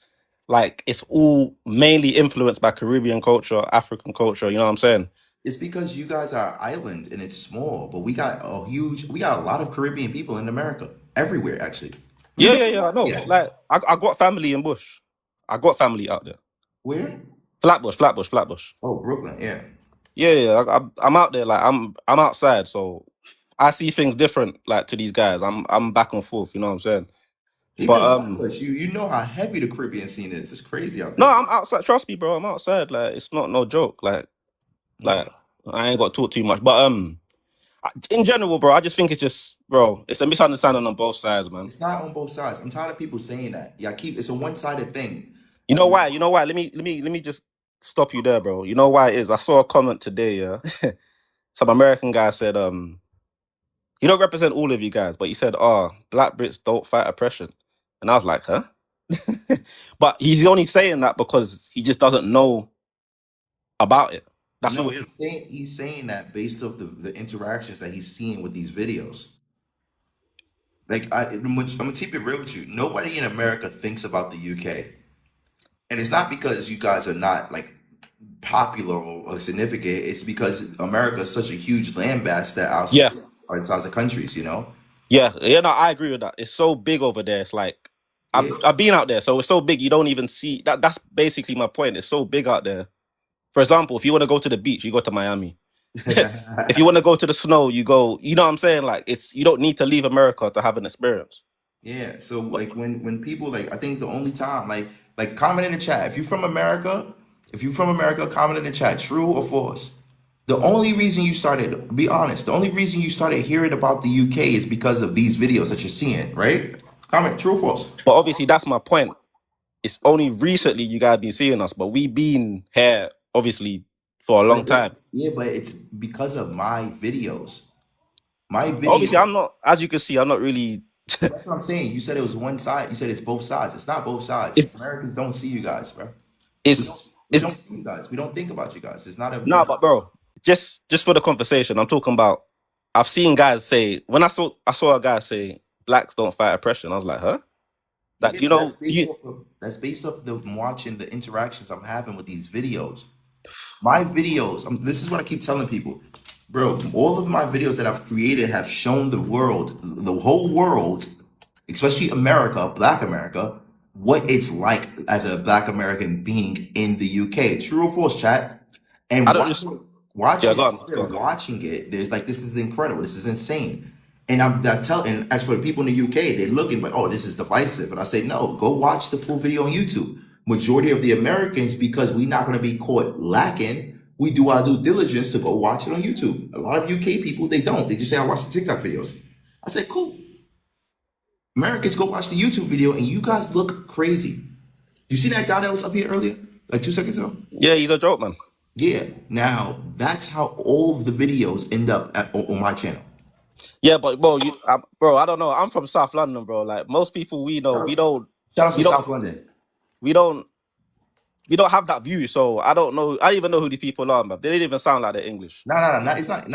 like it's all mainly influenced by Caribbean culture, African culture. You know what I'm saying?
It's because you guys are island and it's small, but we got a lot of Caribbean people in America, everywhere actually. Have you been to
Yeah. I know.
yeah?
Like I got family in Bush. I got family out there.
Where?
Flatbush.
Oh, Brooklyn, yeah.
Yeah. I'm out there. Like I'm outside, so I see things different. Like to these guys, I'm back and forth. You know what I'm saying?
Even
But
in Flatbush, you know how heavy the Caribbean scene is. It's crazy out
no,
there.
I'm outside. Trust me, bro. I'm outside. Like it's not no joke. Like
No,
I ain't got to talk too much. But in general, bro, I just think it's just, bro, it's a misunderstanding on both sides, man.
it's not on both sides. I'm tired of people saying that. Yeah, it's a one-sided thing.
You know
You
why? You know why? Let me just stop you there, bro. You know why it is? I saw a comment today, yeah. Some American guy said, you don't represent all of you guys, but he said, oh, black Brits don't fight oppression. And I was like, huh? But he's only saying that because he just doesn't know about it. That's all
No,
it is.
he's saying that based off the interactions that he's seeing with these videos. Like I'm gonna keep it real with you. Nobody in America thinks about the UK, and it's not because you guys are not like popular or significant. It's because America is such a huge landmass that our
Yeah.
states are the size of countries.
Yeah, no, I agree with that. It's so big over there. It's like
Yeah.
I've been out there, so it's so big you don't even see that. That's basically my point. It's so big out there. For example, if you want to go to the beach, you go to Miami. If you want to go to the snow, you go. You know what I'm saying? Like it's you don't need to leave America to have an experience.
Yeah, so like when people like I think the only time comment in the chat if you're from America, comment in the chat true or false. The only reason you started, be honest, the only reason you started hearing about the UK is because of these videos that you're seeing, right? Comment, true or false?
But obviously, that's my point. It's only recently you guys been seeing us, but we been here obviously for a long time.
But it's because of my videos. My
Obviously,
videos.
I'm not, as you can see, I'm not really.
That's what I'm saying. You said it was one side. You said it's both sides. It's not both sides.
it's
Americans don't see you guys, bro. We don't.
it's
We
it's
don't see you guys. We don't think about you guys. It's not a.
no, but bro, just for the conversation, I'm talking about. I've seen guys say when I saw a guy say blacks don't fight oppression. I was like, huh? Like,
Yeah,
you
but
know, do you?
that's based off the watching the interactions I'm having with these videos. My videos, this is what I keep telling people, bro. All of my videos that I've created have shown the world, the whole world, especially America, Black America, what it's like as a Black American being in the UK. True or false, chat?
I
And
don't just.
watching,
Yeah,
watching,
go on, go
they're
on.
watching it. There's like, this is incredible. This is insane. And I'm telling, as for the people in the UK, they're looking like, oh, this is divisive. And I say, no, go watch the full video on YouTube. Majority of the Americans, because we're not going to be caught lacking, we do our due diligence to go watch it on YouTube. A lot of UK people, they don't. They just say, I watch the TikTok videos. I say, cool. Americans, go watch the YouTube video, and you guys look crazy. You see that guy that was up here earlier, like 2 seconds ago?
Yeah, he's a joke, man.
Yeah. Now, that's how all of the videos end up on my channel.
Yeah, but bro, I don't know. I'm from South London, bro. Like most people we know, we don't,
Shout out to
we don't,
South London.
we don't, we don't have that view. So I don't know. I don't even know who these people are, man. They didn't even sound like they're English.
No. It's not.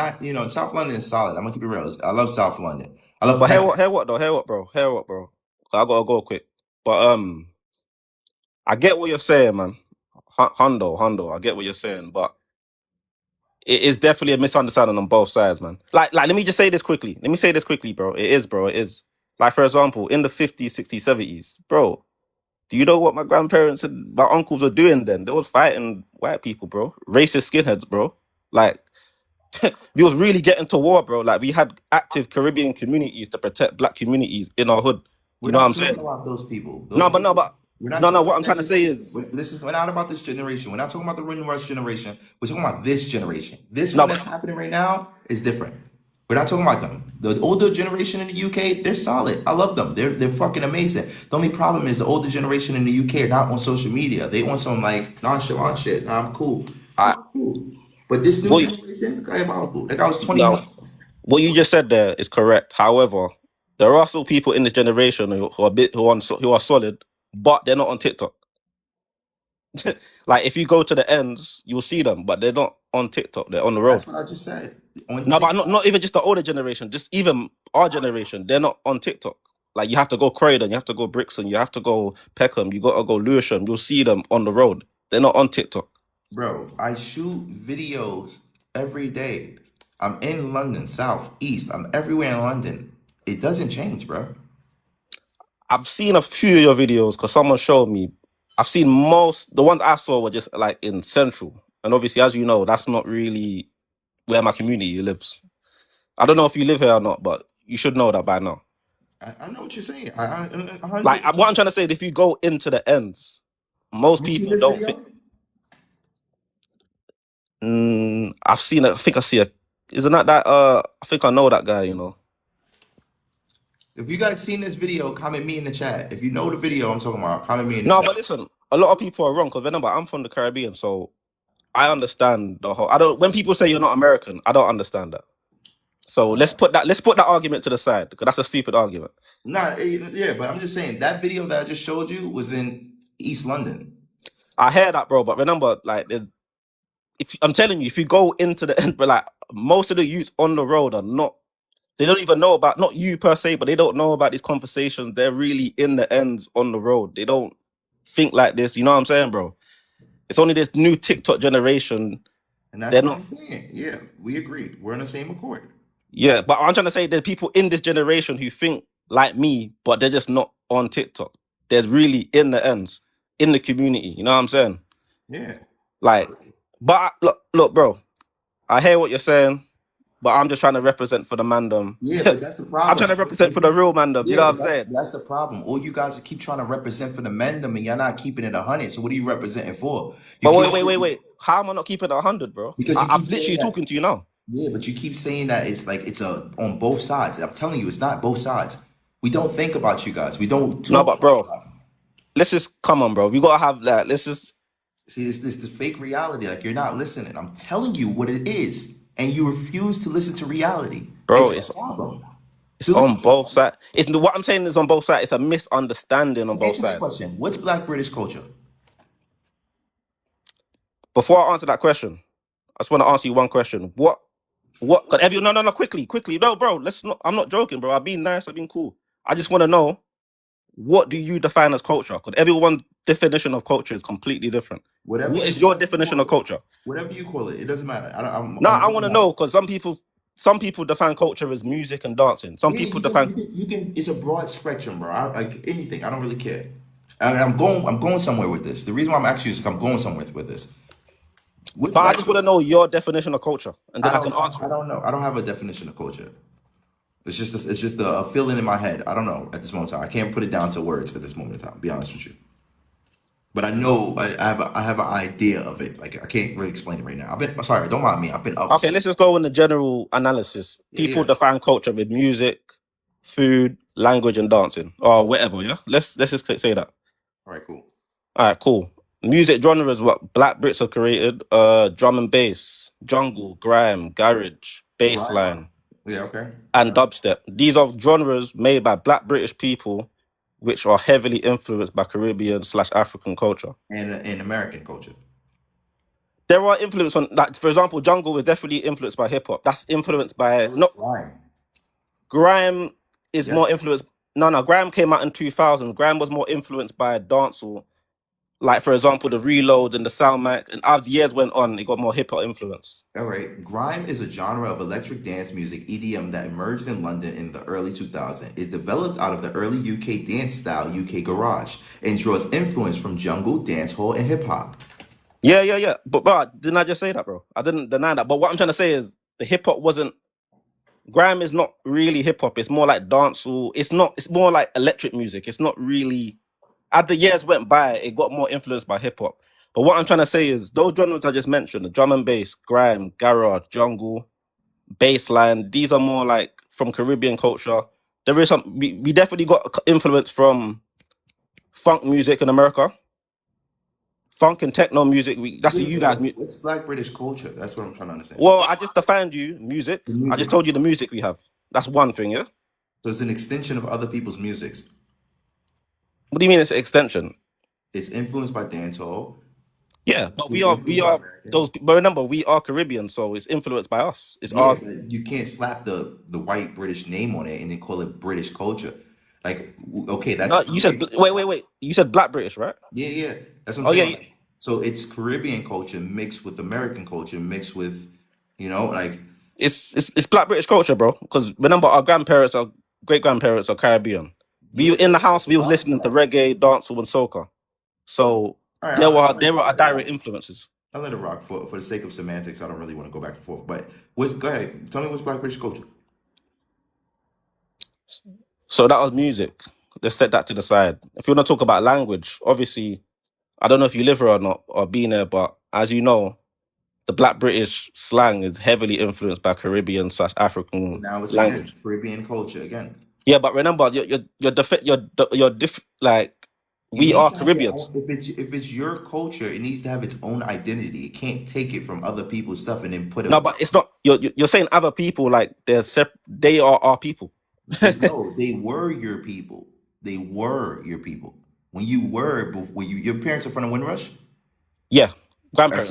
South London is solid. I'm gonna keep it real. I love South London. I love
But
Peckham.
hear what though? Hear what, bro? Hear what, bro? I gotta go quick. But I get what you're saying, man. Hondo, I get what you're saying, but it is definitely a misunderstanding on both sides, man. Like, let me just say this quickly. Let me say this quickly, bro. It is, bro. It is. Like, for example, in the 50s, 60s, 70s, bro. Do you know what my grandparents and my uncles were doing then? They was fighting white people, bro. Racist skinheads, bro. Like, we was really getting to war, bro. Like, we had active Caribbean communities to protect black communities in our hood.
We're
You know what
not
I'm
talking
saying?
about those people.
No, but
We're not
no.
talking
What
about
I'm trying to say is
we're not about this generation. We're not talking about the Rush generation. We're talking about this generation. This
no.
one that's happening right now is different. We're not talking about them. The older generation in the UK, they're solid. I love them. They're fucking amazing. The only problem is the older generation in the UK are not on social media. They want some like nonchalant shit. Nah, I'm cool.
I
I'm cool. But this new
what
generation, diabolical. That guy was
no.
21.
What you just said there is correct. However, there are still people in this generation who are solid, but they're not on TikTok. Like if you go to the ends, you'll see them, but they're not on TikTok. They're on the road.
That's what I just said. On
No, but
TikTok.
not even just the older generation, just even our generation, they're not on TikTok. Like you have to go Croydon, you have to go Brixton, you have to go Peckham, you gotta go Lewisham. You'll see them on the road. They're not on TikTok.
Bro, I shoot videos every day. I'm in London, South, East. I'm everywhere in London. It doesn't change, bro.
I've seen a few of your videos because someone showed me. I've seen the ones I saw were just like in Central. And obviously, as you know, that's not really where my community lives. I don't know if you live here or not, but you should know that by now.
I know what you're saying. I
Like
100.
what I'm trying to say, if you go into the ends, most
You seen
people
this
don't think.
video?
I've seen it. I think I see a. Isn't that? I think I know that guy. You know.
If you guys seen this video, comment me in the chat. If you know the video I'm talking about, comment me in the
No,
chat.
but listen, a lot of people are wrong because remember, I'm from the Caribbean, so I understand the whole. I don't. When people say you're not American, I don't understand that. So let's put that argument to the side because that's a stupid argument.
Nah, yeah, but I'm just saying that video that I just showed you was in East London.
I hear that, bro, but remember, like, if I'm telling you, if you go into the end, but like most of the youths on the road are not. They don't even know about not you per se, but they don't know about these conversations. They're really in the ends on the road. They don't think like this. You know what I'm saying, bro? It's only this new TikTok generation.
And that's
They're
what
not.
I'm saying. Yeah, we agree. We're in the same accord.
Yeah, but I'm trying to say there's people in this generation who think like me, but they're just not on TikTok. They're really in the ends, in the community. You know what I'm saying?
Yeah.
Like, but look, bro. I hear what you're saying, but I'm just trying to represent for the mandem.
Yeah, but that's the problem.
I'm trying to represent for the real mandem. You know what I'm saying?
That's the problem. All you guys keep trying to represent for the men, and you're not keeping it 100. So what are you representing for? You
But
keep
wait. How am I not keeping it 100, bro?
Because you
I'm
keep saying
literally
that.
talking to you now.
Yeah, but you keep saying that it's like it's on both sides. I'm telling you, it's not both sides. We don't think about you guys. We don't
No,
talk
but
about
bro,
stuff.
let's just come on, bro. We gotta have that. Let's just,
See, this the fake reality. Like you're not listening. I'm telling you what it is, and you refuse to listen to reality.
bro.
It's a problem.
It's
So
on both sides. It's what I'm saying is on both sides. It's a misunderstanding on both
answer this
sides.
question. What's Black British culture?
Before I answer that question, I just want to answer you one question. What? Cause everyone, no, quickly, no, bro. Let's not. I'm not joking, bro. I've been nice. I've been cool. I just want to know, what do you define as culture? Because everyone's definition of culture is completely different.
Whatever
What
you
is your
call it,
definition of culture?
whatever you call it, it doesn't matter. I don't,
No,
I'm
I
really
want to
not.
know because some people define culture as music and dancing. Some
Yeah,
people define.
you can. It's a broad spectrum, bro. Like anything. I don't really care. And I'm going somewhere with this. The reason why I'm actually is I'm going somewhere with this. What's
But I
Black?
just want to know your definition of culture, and then I can answer
I
it.
don't know. I don't have a definition of culture. It's just a feeling in my head. I don't know at this moment in time. I can't put it down to words at this moment in time. Be honest with you. But I know I have an idea of it. Like I can't really explain it right now. I'm sorry. Don't mind me. I've been up.
Okay, let's just go in the general analysis.
Yeah,
People
yeah.
define culture with music, food, language, and dancing, or whatever. Yeah, let's just say that.
All right, cool.
All right, cool. Music genre is what Black Brits have created. Drum and bass, jungle, grime, garage,
Right.
bassline,
Yeah. Okay.
and dubstep. These are genres made by Black British people, which are heavily influenced by Caribbean/African culture.
And in American culture.
There are influence on, like, for example, jungle is definitely influenced by hip hop. That's influenced by not
Right.
grime is
Yep.
more influenced. No, grime came out in 2000. Grime was more influenced by dancehall. Like, for example, the Reload and the Soundmac. And as years went on, it got more hip hop influence.
All right. Grime is a genre of electric dance music (EDM) that emerged in London in the early 2000s. It developed out of the early UK dance style UK garage and draws influence from jungle, dancehall, and hip hop.
Yeah. But didn't I just say that, bro? I didn't deny that. But what I'm trying to say is the hip hop wasn't. Grime is not really hip hop. It's more like dancehall. It's not. It's more like electric music. It's not really. As the years went by, it got more influenced by hip hop. But what I'm trying to say is those genres I just mentioned, the drum and bass, grime, garage, jungle, bassline, these are more like from Caribbean culture. There is some, we definitely got influence from funk music in America. Funk and techno music, that's
Yeah,
you
but
guys.
what's Black British culture? That's what I'm trying to understand.
Well, I just defined you, music.
The
I just
music.
told you the music we have. That's one thing, yeah?
So it's an extension of other people's musics.
What do you mean it's an extension?
It's influenced by dancehall.
Yeah, but
It's
we
influenced by
are
American.
those. But remember, we are Caribbean, so it's influenced by us. It's
Yeah,
our.
but you can't slap the white British name on it and then call it British culture. Like, okay, that's
No, you said
Caribbean.
wait. You said Black British, right?
Yeah, yeah, that's what I'm
Oh yeah,
saying. Like, so it's Caribbean culture mixed with American culture mixed with, like,
it's Black British culture, bro. Because remember, our grandparents, our great grandparents are Caribbean. We
yeah.
in the house, we was
All
listening to reggae, dancehall, and soca. So
right,
there were direct influences.
I'll let it rock for the sake of semantics. I don't really want to go back and forth. But go ahead, tell me what's Black British culture.
So that was music. Let's set that to the side. If you want to talk about language, obviously, I don't know if you live here or not or been there, but as you know, the Black British slang is heavily influenced by Caribbean/African
Now it's again
language.
Caribbean culture again.
Yeah, but remember, like
You
we
need
are
to have your
Caribbeans.
own. If it's your culture, it needs to have its own identity. It can't take it from other people's stuff and then put
No,
it.
but it's not. You're saying other people like they are our people.
No, they were your people. They were your people. When your parents are from the Windrush.
Yeah,
Right,
grandparents.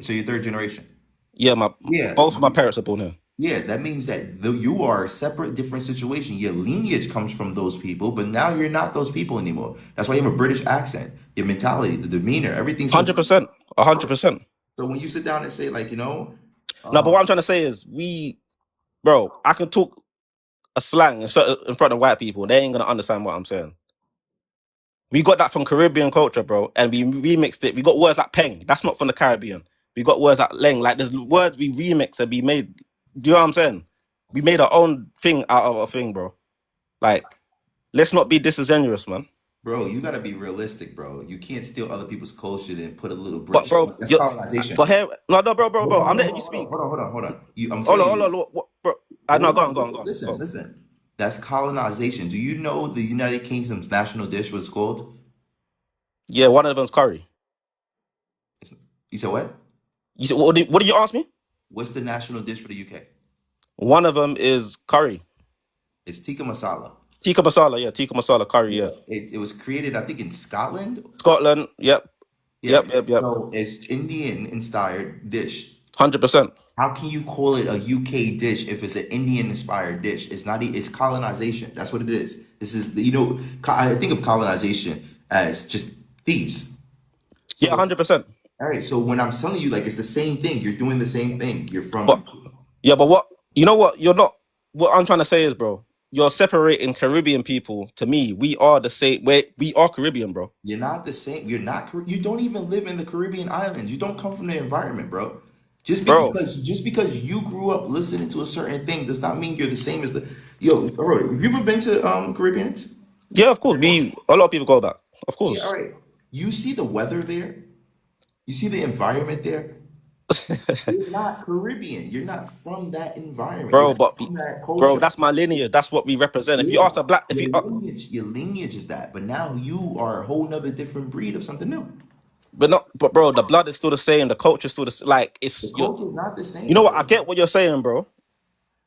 so you're third generation.
Yeah, my
Yeah,
both of my parents are born here.
yeah. That means that you are a separate, different situation. Your lineage comes from those people, but now you're not those people anymore. That's why you have a British accent. Your mentality, the demeanor, everything's so.
100%, 100%.
So when you sit down and say like,
No, but
um,
what I'm trying to say is bro, I can talk a slang in front of white people. They ain't gonna understand what I'm saying. We got that from Caribbean culture, bro, and we remixed it. We got words like peng. That's not from the Caribbean. We got words like leng. Like there's words we remix and we made. Do you know what I'm saying? We made our own thing out of a thing, bro. Like, let's not be disingenuous, man.
Bro, you gotta be realistic, bro. You can't steal other people's culture and put a little
But
British.
bro,
That's
you
colonization.
but here, no, no,
Hold
bro.
on,
I'm
hold on,
letting you
hold on,
speak.
hold on, hold on, hold on. I'm
Hold
telling
on,
you.
what, bro? I know,
Hold
go
on,
on,
listen,
go
listen,
on.
listen. That's colonization. Do you know the United Kingdom's national dish was called?
Yeah, one of them's curry.
You said what?
You said, what did you ask me?
What's the national dish for the UK?
One of them is curry.
It's tikka masala.
Tikka masala curry, yeah.
It was created, I think, in Scotland.
Scotland, yep,
Yeah.
yep.
So it's Indian inspired dish.
100%.
How can you call it a UK dish if it's an Indian inspired dish? It's not. It's colonization. That's what it is. This is I think of colonization as just thieves.
Yeah,
So
100%.
all right. So when I'm telling you, like, it's the same thing. You're doing the same thing. You're
But
from.
yeah, but what you know what you're not what I'm trying to say is, bro, you're separating Caribbean people. To me, we are the same. We are Caribbean, bro.
You're not the same. You're not. You don't even live in the Caribbean islands. You don't come from the environment, bro.
Bro.
Just because you grew up listening to a certain thing does not mean you're the same as the. Yo, bro, have you ever been to Caribbean?
Yeah, of course. A lot of people go back. Of
Yeah, all
course.
right. You see the weather there. You see the environment there. You're not Caribbean. You're not from that environment. You're
bro,
not
but
from that
bro,
culture.
that's my lineage. That's what we represent. If you
Yeah,
ask a black, if you
your lineage is that, but now you are a whole nother different breed of something new.
but bro, the blood is still the same. The culture is still the same. Like
The
it's
culture is not the
you know
same,
what? I
bro.
get what you're saying, bro.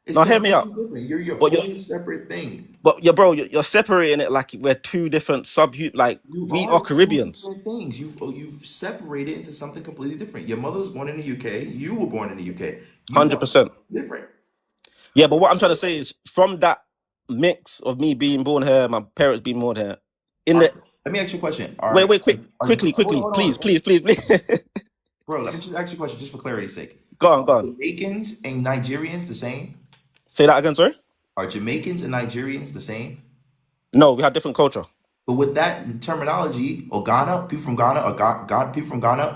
It's
Now hear me out.
completely different. You're your
But
own separate thing.
bro, you're separating it like we're two different like
You
we are
are two
Caribbeans.
different things. You've separated into something completely different. Your mother was born in the UK. You were born in the UK. You guys are
100%.
different.
Yeah, but what I'm trying to say is from that mix of me being born here, my parents being born here, in the
Let me ask you a question.
wait, quickly,
Hold
please,
on.
please.
Bro, let me just ask you a question just for clarity's sake.
Go
Are
on.
Jamaicans and Nigerians the same?
Say that again, sorry?
Are Jamaicans and Nigerians the same?
No, we have different culture.
But with that terminology, or Ghana, people from Ghana, or people from Ghana,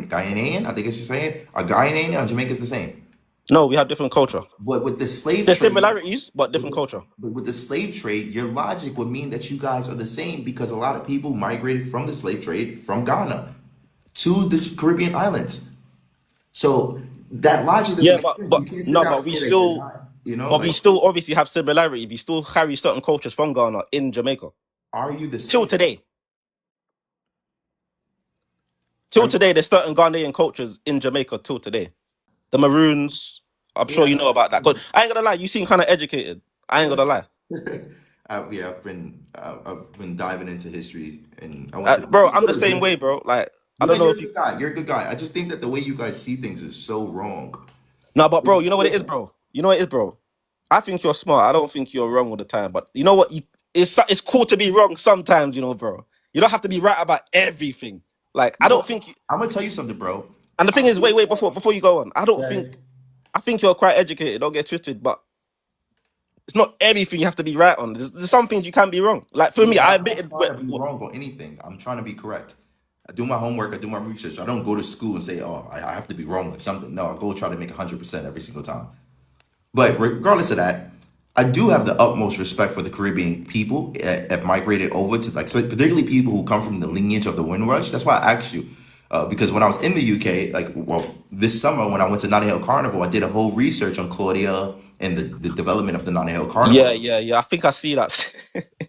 Ghanaian, I think it's just saying, are Ghanaian and Jamaica's the same.
No, we have different culture.
But with the slave
There's
trade,
similarities, but different culture.
but with the slave trade, your logic would mean that you guys are the same because a lot of people migrated from the slave trade from Ghana to the Caribbean islands. So that logic doesn't
Yeah,
make sense.
but
You can't sit
no,
down and say that you're not,
but we
like,
still obviously have similarity. We still carry certain cultures from Ghana in Jamaica
are you the
till
same?
today.
Are
Till today, there's certain Ghanaian cultures in Jamaica till today. The Maroons, I'm sure
yeah.
you know about that. 'Cause I ain't gonna lie, you seem kind of educated. I ain't gonna lie,
I've been diving into history, and I went to
bro.
used to
I'm
go
the
to
same
Britain.
way, bro. Like I don't
Yeah,
know
you're
if
a
you.
good guy. You're a good guy. I just think that the way you guys see things is so wrong.
No, but bro, you know what it is,
Listen,
bro. You know what it is, bro. I think you're smart. I don't think you're wrong all the time. But you know what? It's cool to be wrong sometimes, you know, bro. You don't have to be right about everything. Like I don't think.
I'm gonna tell you something, bro.
And the
I
thing is,
feel
wait, before you go on, I don't
that
think. I think you're quite educated. Don't get twisted, but it's not everything you have to be right on. There's some things you can be wrong. Like for
yeah,
me,
but
I
I'm not
admitted.
trying to be wrong on anything. I'm trying to be correct. I do my homework. I do my research. I don't go to school and say, "Oh, I have to be wrong with something." No, I go try to make 100% every single time. But regardless of that, I do have the utmost respect for the Caribbean people that have migrated over to, like, particularly people who come from the lineage of the Windrush. That's why I asked you. Because when I was in the UK, like, well, this summer when I went to Notting Hill Carnival, I did a whole research on Claudia and the development of the Notting Hill Carnival.
Yeah. I think I see that.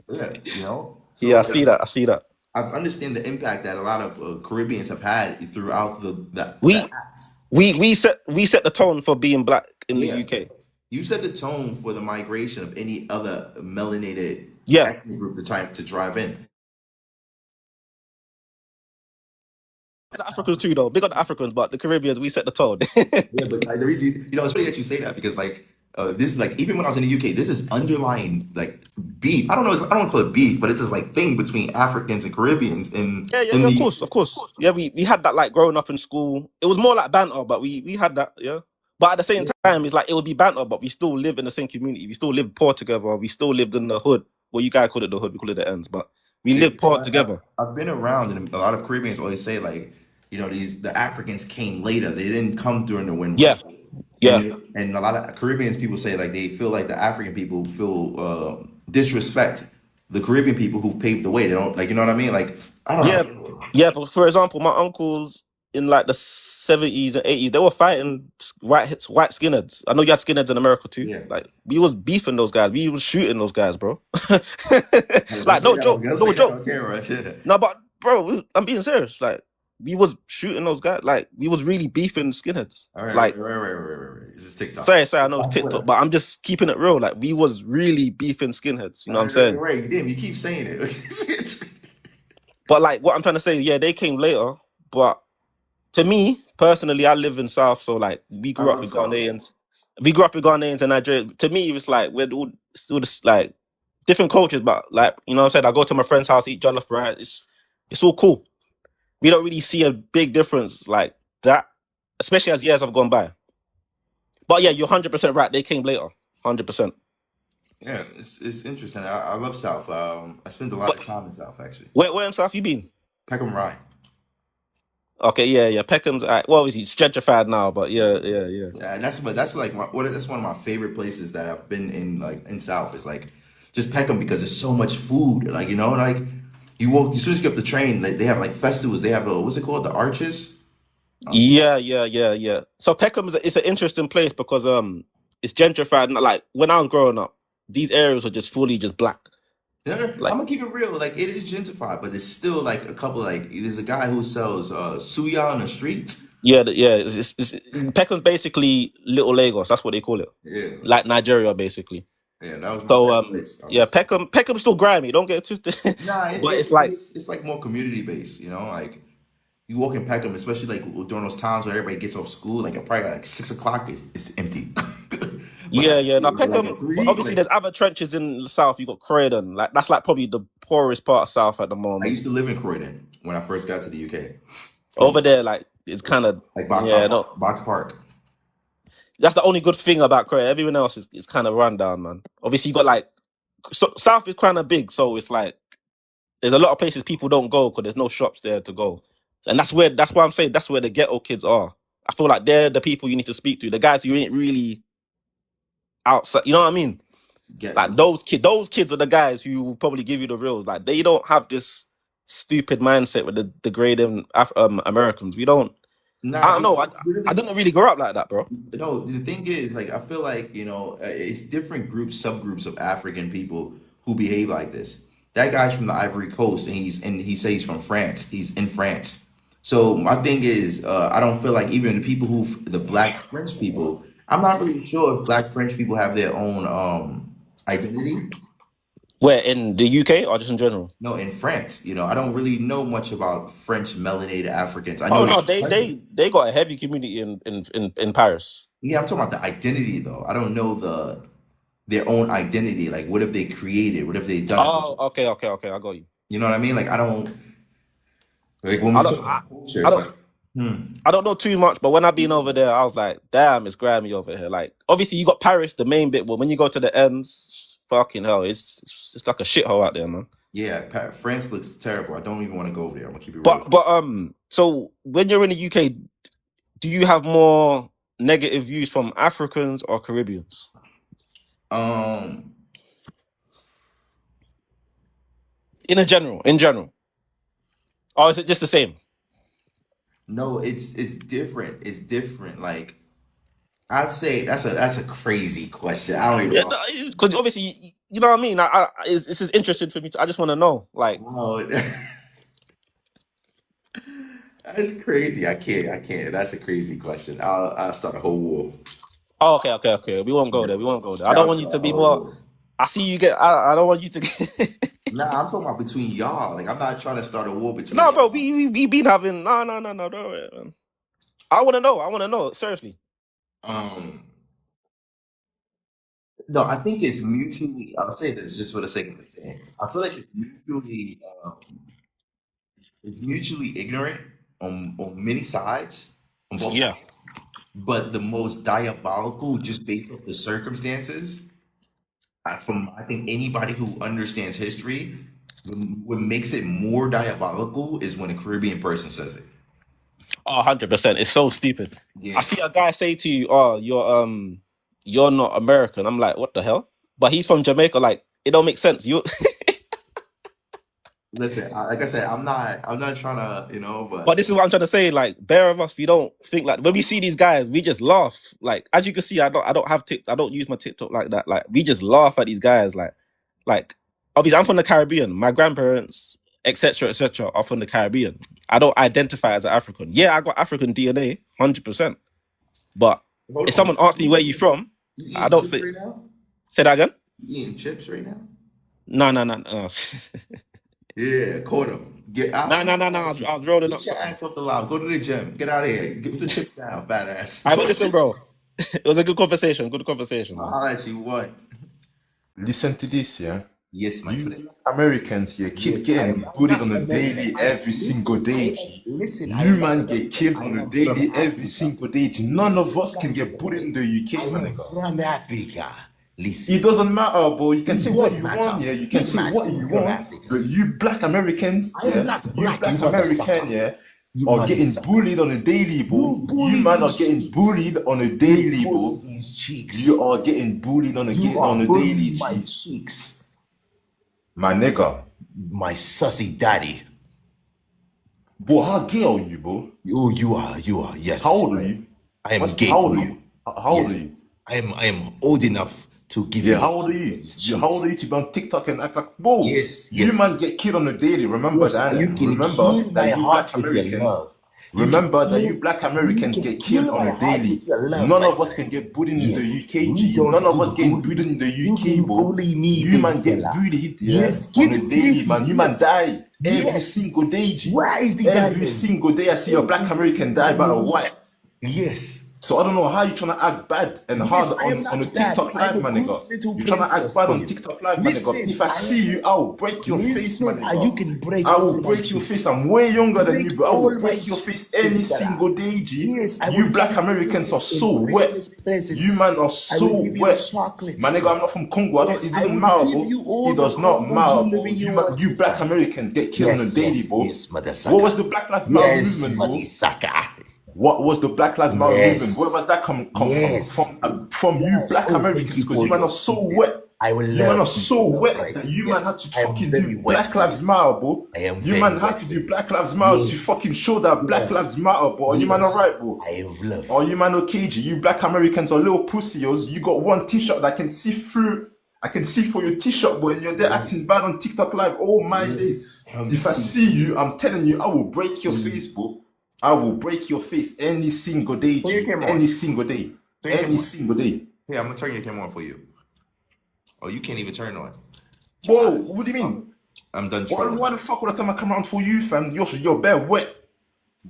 Yeah, you know? So,
Yeah, I
like,
see that. I see that.
I understand the impact that a lot of Caribbeans have had throughout the
We
acts.
we set the tone for being black in the
Yeah.
UK.
You set the tone for the migration of any other melanated
Yeah,
ethnic group to drive in.
the Africans too, though. Big on the Africans, but the Caribbeans, we set the tone.
Yeah, but like, the reason, it's funny that you say that because, like, this is like, even when I was in the UK, this is underlying, like, beef. I don't know, I don't want to call it beef, but this is like thing between Africans and Caribbeans
Yeah,
in
of
the
course, of course. Yeah, we had that like growing up in school. It was more like banter, but we had that, yeah. But at the same time, it's like it would be banter, but we still live in the same community. We still live poor together. We still lived in the hood. Well, you guys call it the hood, we call it the ends, but we
Yeah,
live poor together.
I've been around, and a lot of Caribbeans always say, like, the Africans came later. They didn't come during the
Yeah,
Windrush.
yeah.
And a lot of Caribbeans people say, like, they feel like the African people feel disrespect the Caribbean people who paved the way. They don't like, you know what I mean? Like, I don't
Yeah,
know.
yeah. But for example, my uncles in like the 70s and 80s, they were fighting white skinheads. I know you had skinheads in America too.
Yeah.
Like we was beefing those guys. We was shooting those guys, bro.
Hey, don't
Like
say
no
that.
joke,
Don't
no
say that
joke.
on camera. Shit.
No, but bro, I'm being serious. Like we was shooting those guys. Like we was really beefing skinheads.
All right,
Like
right. This is TikTok.
sorry, I know it's
On
TikTok,
Twitter.
but I'm just keeping it real. Like we was really beefing skinheads. You know what I'm saying?
Right. Damn, you keep saying it.
But like what I'm trying to say, yeah, they came later. But to me personally, I live in South, so like we
I
grew up
love
with
South.
Ghanaians. We grew up with Ghanaians and Nigeria. To me, it's like we're all still just like different cultures, but like you know what I'm saying. I go to my friend's house, eat jollof rice. It's all cool. We don't really see a big difference like that, especially as years have gone by. But yeah, you're 100% right. They came later, 100%.
Yeah, it's interesting. I love South. I spent a lot
But
of time in South actually.
where in South you been?
Peckham Rye.
Okay, yeah. Peckham's well, obviously it's gentrified now, but yeah.
Yeah, and that's like that's one of my favorite places that I've been in, like in South. Is like just Peckham because there's so much food. Like, you know, like you walk as soon as you get off the train, like, they have like festivals. They have what's it called? The Arches.
Yeah. So Peckham is an interesting place because it's gentrified. And, like when I was growing up, these areas were just fully just black.
I'm
Like
gonna keep it real. Like, it is gentrified, but it's still like a couple. Like, there's a guy who sells suya on the streets.
yeah. Peckham's basically Little Lagos. That's what they call it.
Yeah,
Like Nigeria, basically.
yeah, that was my
So
favorite place.
yeah, Peckham's still grimy. Don't get it twisted.
Nah,
But it's like
it's like more community based. You know, like you walk in Peckham, especially like during those times where everybody gets off school. Like probably like 6 o'clock, it's empty. But like,
yeah. Now
like
Peckham,
at
but
three,
obviously
like
there's other trenches in the south. You got Croydon. Like that's like probably the poorest part of South at the
I
moment.
used to live in Croydon when I first got to the UK. From
Over there, like it's kind of
like
yeah. No,
Box Park.
that's the only good thing about Korea. Everyone else is kind of run down, man. Obviously, you got like South is kind of big, so it's like there's a lot of places people don't go because there's no shops there to go, and that's why I'm saying that's where the ghetto kids are. I feel like they're the people you need to speak to, the guys who ain't really outside. You know what I mean?
Get
Like those kids are the guys who will probably give you the reals. Like they don't have this stupid mindset with the degrading Americans. We don't. I
nah.
don't know.
It's
I
literally
didn't really grow up like that, bro.
no. The thing is, like, I feel like, it's different groups, subgroups of African people who behave like this. That guy's from the Ivory Coast, and he says he's from France. He's in France. So my thing is, I don't feel like even the black French people. I'm not really sure if black French people have their own identity.
Where in the UK or just in general?
No, in France, I don't really know much about French melanated Africans. I know
Oh no,
this.
they got a heavy community in Paris.
Yeah, I'm talking about the identity though. I don't know their own identity. Like, what if they created? What if they done it?
Oh, okay. I got you.
You know what I mean? Like, I don't like when
I
we
don't
talk
I,
about culture.
I
It's
don't
like,
I don't know too much, but when I've been over there, I was like, damn, it's grimy over here. Like, obviously you got Paris, the main bit, but when you go to the ends, fucking hell, it's like a shithole out there, man.
yeah, France looks terrible. I don't even want to go over there. I'm gonna keep it real.
But so when you're in the UK, do you have more negative views from Africans or Caribbeans?
Um,
In general. Or is it just the same?
no, it's different. It's different. Like, I'd say that's a crazy question. I don't even
Yeah,
know.
because obviously, you know what I mean. It's just interesting for me. I just want to know, like,
Oh, that's crazy. I can't. That's a crazy question. I'll start a whole war.
oh, okay. We won't go there. I
Yeah,
don't
I'll
want you
start
to
a
be
whole
more.
war.
I see you get. I don't want you to. Get...
Nah, I'm talking about between y'all. Like, I'm not trying to start a war between
No, bro.
y'all.
We been having. No. Don't worry, man. I want to know. Seriously.
Um, no, I think it's mutually. I'll say this just for the sake of the thing. I feel like it's mutually ignorant on many sides, on both
Yeah.
sides. But the most diabolical, just based off the circumstances, from I think anybody who understands history, what makes it more diabolical is when a Caribbean person says it.
Oh, 100%. It's so stupid. I
Yeah.
see a guy say to you, "Oh, you're not American." I'm like, what the hell? But he's from Jamaica. Like, it don't make sense. You
Listen, like I said, I'm not trying to,
But
but
this is what I'm trying to say. Like, bear of us, we don't think like when we see these guys, we just laugh. Like, as you can see, I don't have I don't use my TikTok like that. Like, we just laugh at these guys. Like obviously, I'm from the Caribbean. My grandparents, etc., are from the Caribbean. I don't identify as an African. Yeah, I got African DNA, 100%. But
hold
if
on.
someone asks me where you from,
You
I
eating
don't
chips
think.
right now?
Say that again.
You eating chips right now?
No, no, no, no,
Yeah, caught him. Get
no,
out.
no, no, no. I was rolling up
Get your
something.
ass off the live. Go to the gym. Get out of here. Get the chips down, fat ass.
I but listen, bro. It was a good conversation. Good conversation, man.
I'll let you what?
Listen to this, yeah.
Yes, my
You
friend.
Americans, yeah, keep
Yes,
getting bullied on a daily, every single day. G. You man get killed on a daily, every single day. G. None of us can get bullied in the UK, my nigga.
From Africa. Listen.
It doesn't matter, bro. You can
It
say
does
what you
matter.
want, yeah. You can
Big
say
man,
what
I'm
you
from
want,
Africa.
but you black Americans,
I am
yeah,
not
you
black,
black
you mother
American,
sucker.
yeah,
You
are
mother
getting
sucker.
bullied on a daily, bro.
You bully
You man are
these
getting
cheeks.
bullied on a daily,
You
bro.
bully these cheeks.
You are getting bullied on
You
on
are
a daily,
bullying my
G.
cheeks.
My nigga.
My sussy daddy.
Bro, how gay are you, bro?
You are, yes.
How old are you?
I am gay
How
for
old are
you.
you? How old are you?
I am old enough to give
Yeah,
you
how old are you? How old are you to be on TikTok and act like, bro,
Yes,
you
yes.
man get killed on a daily. Remember
Yes,
that,
you
innit?
can
Remember
kill my
that you
heart
black
with your
Americans,
love.
remember that you black
You
Americans
can
get killed
kill
on
my
a
heart
daily.
with your love,
None
my
of us
friend.
can get bullied in the
Yes,
UK,
we
G.
don't
None of us
get
getting
bullied.
bullied in the
You
UK,
can
bro.
bully me,
You man
big
get
fella.
bullied, yeah,
Yes,
on
get
a daily,
plenty.
man. You man
Yes,
die every
yes.
single day, G.
Where is the
Every
diamond?
single day I see a black
Every
American die by a
single
white.
Yes.
So I don't know how you trying to act bad and
Yes,
hard
I am
on a
not bad.
TikTok
I'm
live,
a
my
good
nigga.
little
You're trying to act
princess
bad
for
on
you.
TikTok live, my nigga.
Listen,
If I see you, I will break your face, my
listen, and you
nigga.
can break
I
all
will
my
break your
cheeks.
face. I'm way younger than
Break
you, but I
all
will
my
break your face
cheeks,
any
big fella.
single day, G.
Yes, I will
You
give
black
you
Americans are
kisses
so
and
wet.
Christmas presents.
You man are
I will
so
give you
wet.
chocolates.
My nigga, I'm not from Congo.
Yes,
It
I
doesn't
will
matter,
give
bro.
you all
It
the
does not
Congo
matter, bro.
jewelry you want
You
to
black
buy.
Americans get killed on a daily, bro.
Yes, mother
What
sucker.
was the Black Lives Matter
Yes,
movement,
mother
bro?
sucker.
What was the Black Lives Matter movement? Where
Yes.
was that come from?
Yes.
From you
Yes.
black
Oh, thank
Americans,
you
because
for
you man
your
are so
sweetness.
wet.
I will
You man
love
are
you
so
for your
wet
price.
that you
Yes.
man had to
I am
fucking
very
do
wet
Black
for
Lives
you.
Matter, bro.
I am
You
very
man had
wet
to
for
do
you.
Black Lives Matter to
Yes.
fucking show that Black
Yes.
Lives Matter, bro. Are you man
Yes.
alright, bro?
I have love.
Or you man okay, G? You black Americans are little pussies. You got one t-shirt that I can see through. I can see for your t-shirt, boy, and you're there acting bad on TikTok live. Oh my days. If I see you, I'm telling you, I will break your face, bro. I will break your face any single day,
Turn your
G.
camera
Any
on.
single day.
Turn your camera
Any
on.
single day.
Here, I'm gonna turn your camera on for you. Oh, you can't even turn it on.
Whoa, what do you mean?
I'm done
Why
trolling.
the fuck would I turn my camera on for you, fam? You're bare wet.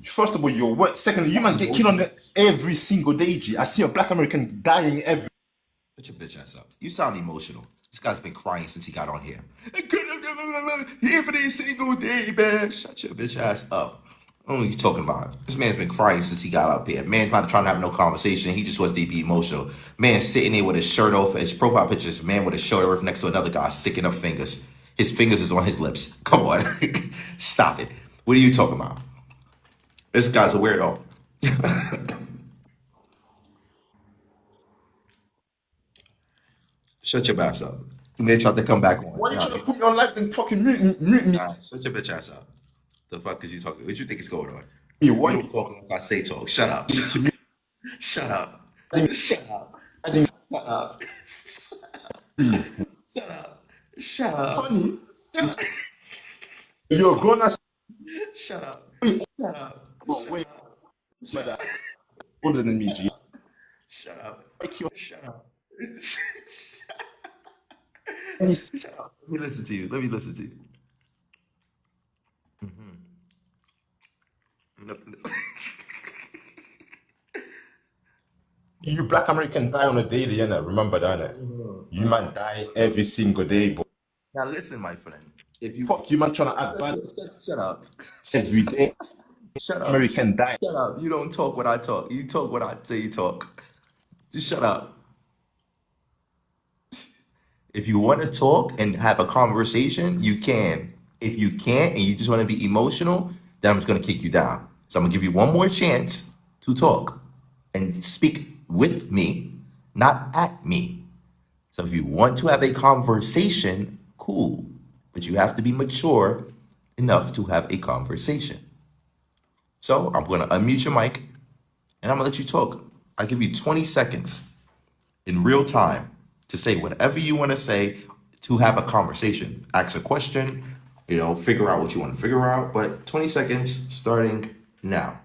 First of all, you're wet. Secondly, you man get killed on every single day, G. I see a black American dying every.
Shut your bitch ass up. You sound emotional. This guy's been crying since he got on here. Every single day, man. Shut your bitch ass up. I don't know what you talking about. This man's been crying since he got up here. Man's not trying to have no conversation. He just wants to be emotional. Man sitting there with his shirt off. His profile picture is a man with a shirt off next to another guy sticking up fingers. His fingers is on his lips. Come on. Stop it. What are you talking about? This guy's a weirdo. Shut your ass up. You may try to come back on.
Why you trying to put me on live then fucking mute me?
Shut your bitch ass up. The fuck is you talking? What you think is going on?
Me,
You
why
don't talk like I say talk. Shut up.
you to me?
Shut up. Shut up.
I think
Shut up. Shut up. Shut up.
funny. You're gonna
Shut up.
wait,
Shut up.
wait, brother. Older than me, G.
Shut up.
Break your
Shut up.
any
Shut up. Let me listen to you. Let me listen to you. Nothing to-
you black American die on a daily, innit? Remember that, innit? You man die every single day, but
Now listen, my friend. If you
fuck you man trying to act bad
shut up.
every day.
Shut up.
American die.
Shut up. You don't talk what I talk. You talk what I say you talk. Just shut up. If you want to talk and have a conversation, you can. If you can't and you just want to be emotional, then I'm just going to kick you down. So I'm going to give you one more chance to talk and speak with me, not at me. So if you want to have a conversation, cool. But you have to be mature enough to have a conversation. So I'm going to unmute your mic and I'm going to let you talk. I give you 20 seconds in real time to say whatever you want to say to have a conversation. Ask a question, figure out what you want to figure out. But 20 seconds starting now.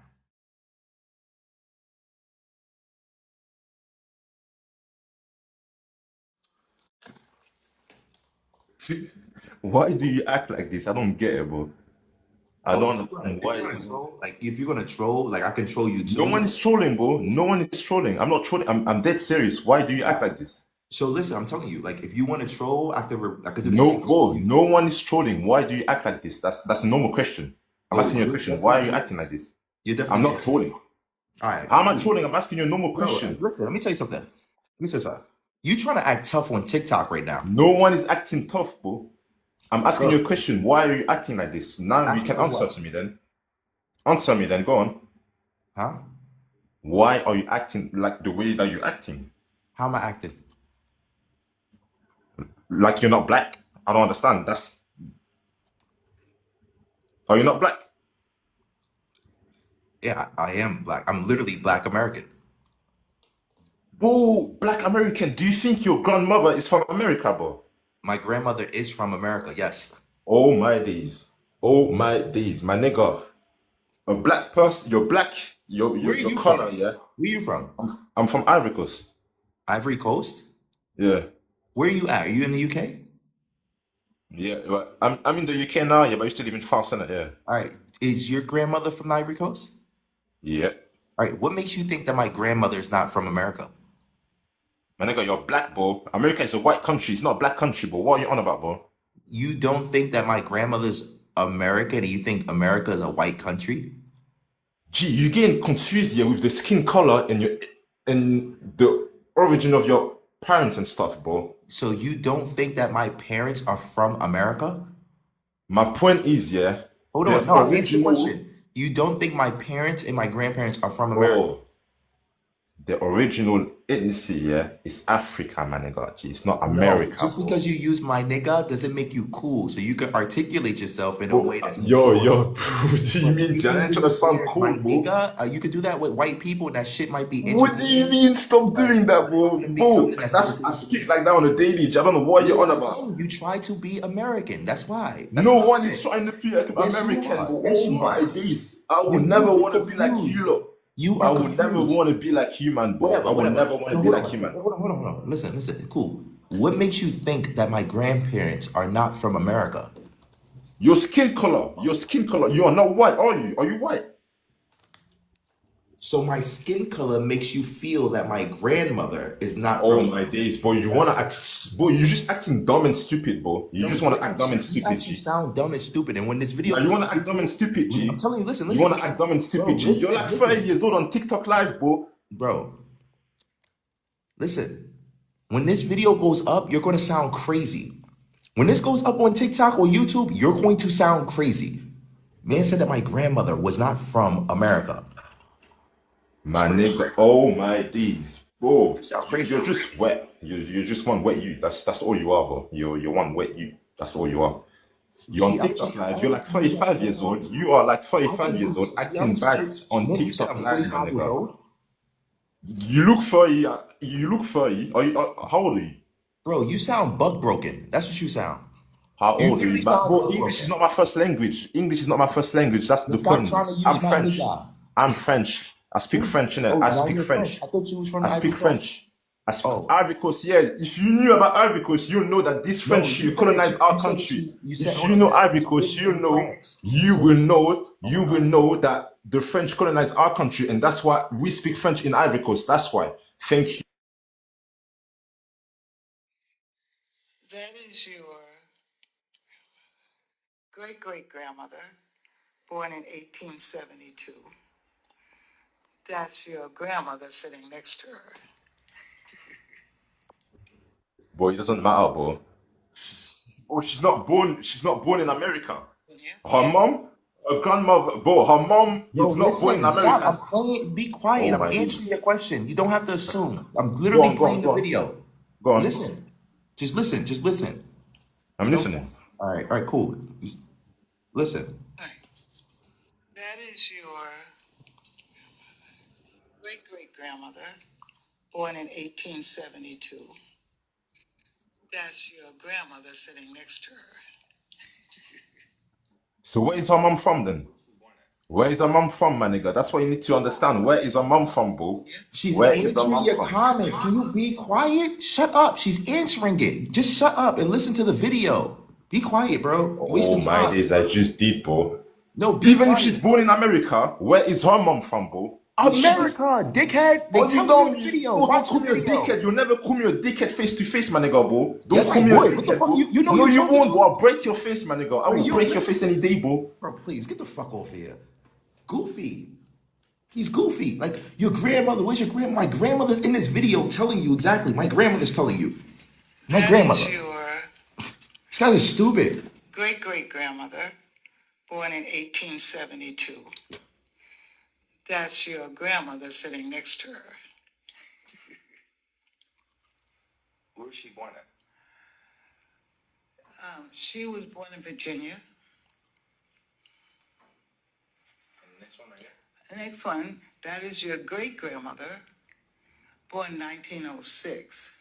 Why do you act like this? I don't get it, bro. I don't understand
If
why.
you're gonna troll, if you're gonna troll, I can troll you
No
too.
one is trolling, bro. No one is trolling. I'm not trolling. I'm dead serious. Why do you act like this?
So listen, I'm telling you, if you want to troll, I could do the
No,
same.
bro. No one is trolling. Why do you act like this? That's a normal question. I'm
Bro,
asking you a question. Why are you acting like this?
You're definitely.
I'm not trolling.
All right.
How am I trolling? I'm asking you a normal
Bro,
question.
listen, let me tell you something. You trying to act tough on TikTok right now?
No one is acting tough, bro. I'm asking you a question. Why are you acting like this? Now you can answer to me then. Answer me then. Go on.
Huh?
Why are you acting like the way that you're acting?
How am I acting?
Like you're not black? I don't understand. Are you not black?
Yeah, I am black. I'm literally Black American.
Bro, Black American. Do you think your grandmother is from America, bro?
My grandmother is from America, yes.
Oh my days. Oh my days, my nigga. A black person, you're black, your color, yeah.
Where you from?
I'm from Ivory Coast.
Ivory Coast?
Yeah.
Where are you at? Are you in the UK?
Yeah, well, I'm in the UK now, yeah, but I used to live in France, innit? Yeah.
All right. Is your grandmother from the Ivory Coast?
Yeah.
All right. What makes you think that my grandmother is not from America?
My nigga, you're black, bro. America is a white country. It's not a black country, bro. What are you on about, bro?
You don't think that my grandmother's American and you think America is a white country?
Gee, you're getting confused here with the skin color and the origin of your parents and stuff, bro.
So you don't think that my parents are from America?
My point is, yeah.
Hold on. No, answer the question. You don't think my parents and my grandparents are from America?
Bro, the original ethnicity, yeah, is Africa, my nigga. Gee, it's not America.
No, just because you use my nigga doesn't make you cool. So you can articulate yourself in a way that
Yo, bro, what do you mean, Jan? I ain't trying to sound cool,
my
bro.
nigga, you could do that with white people and that shit might be
What do you mean? Stop doing that, bro. Bro, I speak like that on a daily. I don't know what you're on about.
You try to be American. That's why.
No one is trying to be like American, bro. Oh my days. I would never want to be like you, look. I would never want to be like you, man, bro. I would never want to be like you, man.
Hold on. Listen. Cool. What makes you think that my grandparents are not from America?
Your skin color. You are not white, are you? Are you white?
So my skin color makes you feel that my grandmother is not
Oh
from...
my days, boy. You want to act... Boy, you're just acting dumb and stupid, bro. You just want to act dumb and stupid,
You sound dumb and stupid. And when this video...
you want to act dumb and stupid, G.
I'm telling you, listen.
You want to act dumb and stupid, G. You're like 30 years old on TikTok Live, bro.
Bro, listen. When this video goes up, you're going to sound crazy. When this goes up on TikTok or YouTube, you're going to sound crazy. Man said that my grandmother was not from America.
My nigga, oh my days, bro.
Crazy.
You're just wet. You're just one wet you. That's all you are, bro. You're one wet you. That's all you are. You're on TikTok Live. You're like 35 years old. You are like 35 years old acting bad on TikTok Live, my nigga. You look 30. You look 30. Are you? How old are you?
Bro, you sound bug broken. That's what you sound.
How old are you? But, bro, English is not my first language. English is not my first language. That's the point. I'm French. I'm French. I speak French, innit? I speak French.
I thought you was from
I speak French. I speak Ivory Coast, yeah. If you knew about Ivory Coast, you know that this French you colonized our country. If you know Ivory Coast, you will know that the French colonized our country, and that's why we speak French in Ivory Coast. That's why. Thank you.
That is your great-great-grandmother, born in 1872. That's your grandmother sitting next to her.
Boy, it doesn't matter, bro. Oh, she's not born in America. Her mom, her grandmother, bro, her mom is not born in America.
I'm playing. Be quiet. I'm answering your question. You don't have to assume. I'm literally playing the video.
Go on.
Listen. Just listen.
I'm listening.
All right, cool. Listen.
Right. That is your great great grandmother, born in 1872. That's your grandmother sitting next to her.
So where is her mum from then? Where is her mum from, my nigga? That's what you need to understand. Where is her mum from, bro?
She's
Where is the
answering
mum
your
from?
comments. Can you be quiet? Shut up. She's answering it. Just shut up and listen to the video. Be quiet, bro. You're
Oh
wasting
my
time.
days, I just did, bro.
No, be
Even if
quiet.
she's born in America, where is her mum from, bro?
America, dickhead. They
Oh, you
tell you in
don't,
the video.
oh, don't
Watch the
call me a
video.
dickhead. You'll never call me a dickhead face to face, my nigga, bro. Don't
Yes,
call
I
me a
would. What the
dickhead,
fuck?
bro.
You know
No,
you're
you
talking
won't,
to?
bro. I'll break your face, my nigga. I will
you
break
a
your face any day, bro.
Bro, please get the fuck off here. Goofy. He's goofy. Like your grandmother. Where's your grandma? My grandmother's in this video telling you exactly. My grandmother's telling you. My grandmother.
That is your
This guy is stupid.
great great grandmother, born in 1872. That's your grandmother sitting next to her.
Where was she born at?
She was born in Virginia.
And the next one right here.
The next one, that is your great grandmother, born 1906.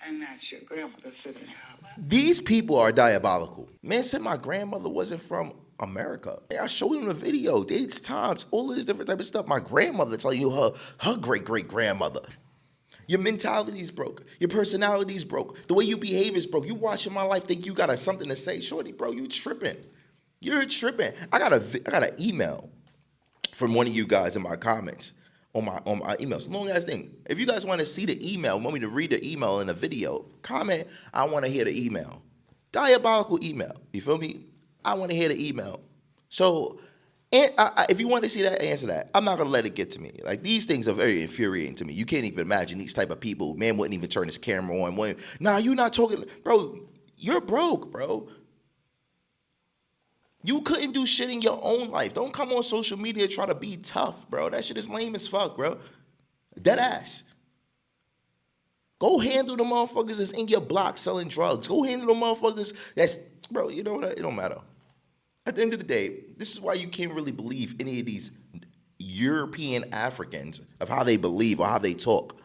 And that's your grandmother sitting in her lap.
These people are diabolical. Man said my grandmother wasn't from America. I showed him the video, dates, times, all this different type of stuff. My grandmother telling you her great great grandmother. Your mentality's broke. Your personality's broke. The way you behave is broke. You watching my life, think you got something to say, shorty, bro. You tripping. You're tripping. I got an email from one of you guys in my comments on my emails. Long ass thing. If you guys want to see the email, want me to read the email in the video, comment. I want to hear the email. Diabolical email. You feel me? I want to hear the email. So, and if you want to see that, answer that. I'm not gonna let it get to me. Like these things are very infuriating to me. You can't even imagine these type of people. Man wouldn't even turn his camera on. Nah, you're not talking, bro. You're broke, bro. You couldn't do shit in your own life. Don't come on social media try to be tough, bro. That shit is lame as fuck, bro. Dead ass. Go handle the motherfuckers that's in your block selling drugs. Go handle the motherfuckers that's, bro, you know what? It don't matter. At the end of the day, this is why you can't really believe any of these European Africans of how they believe or how they talk.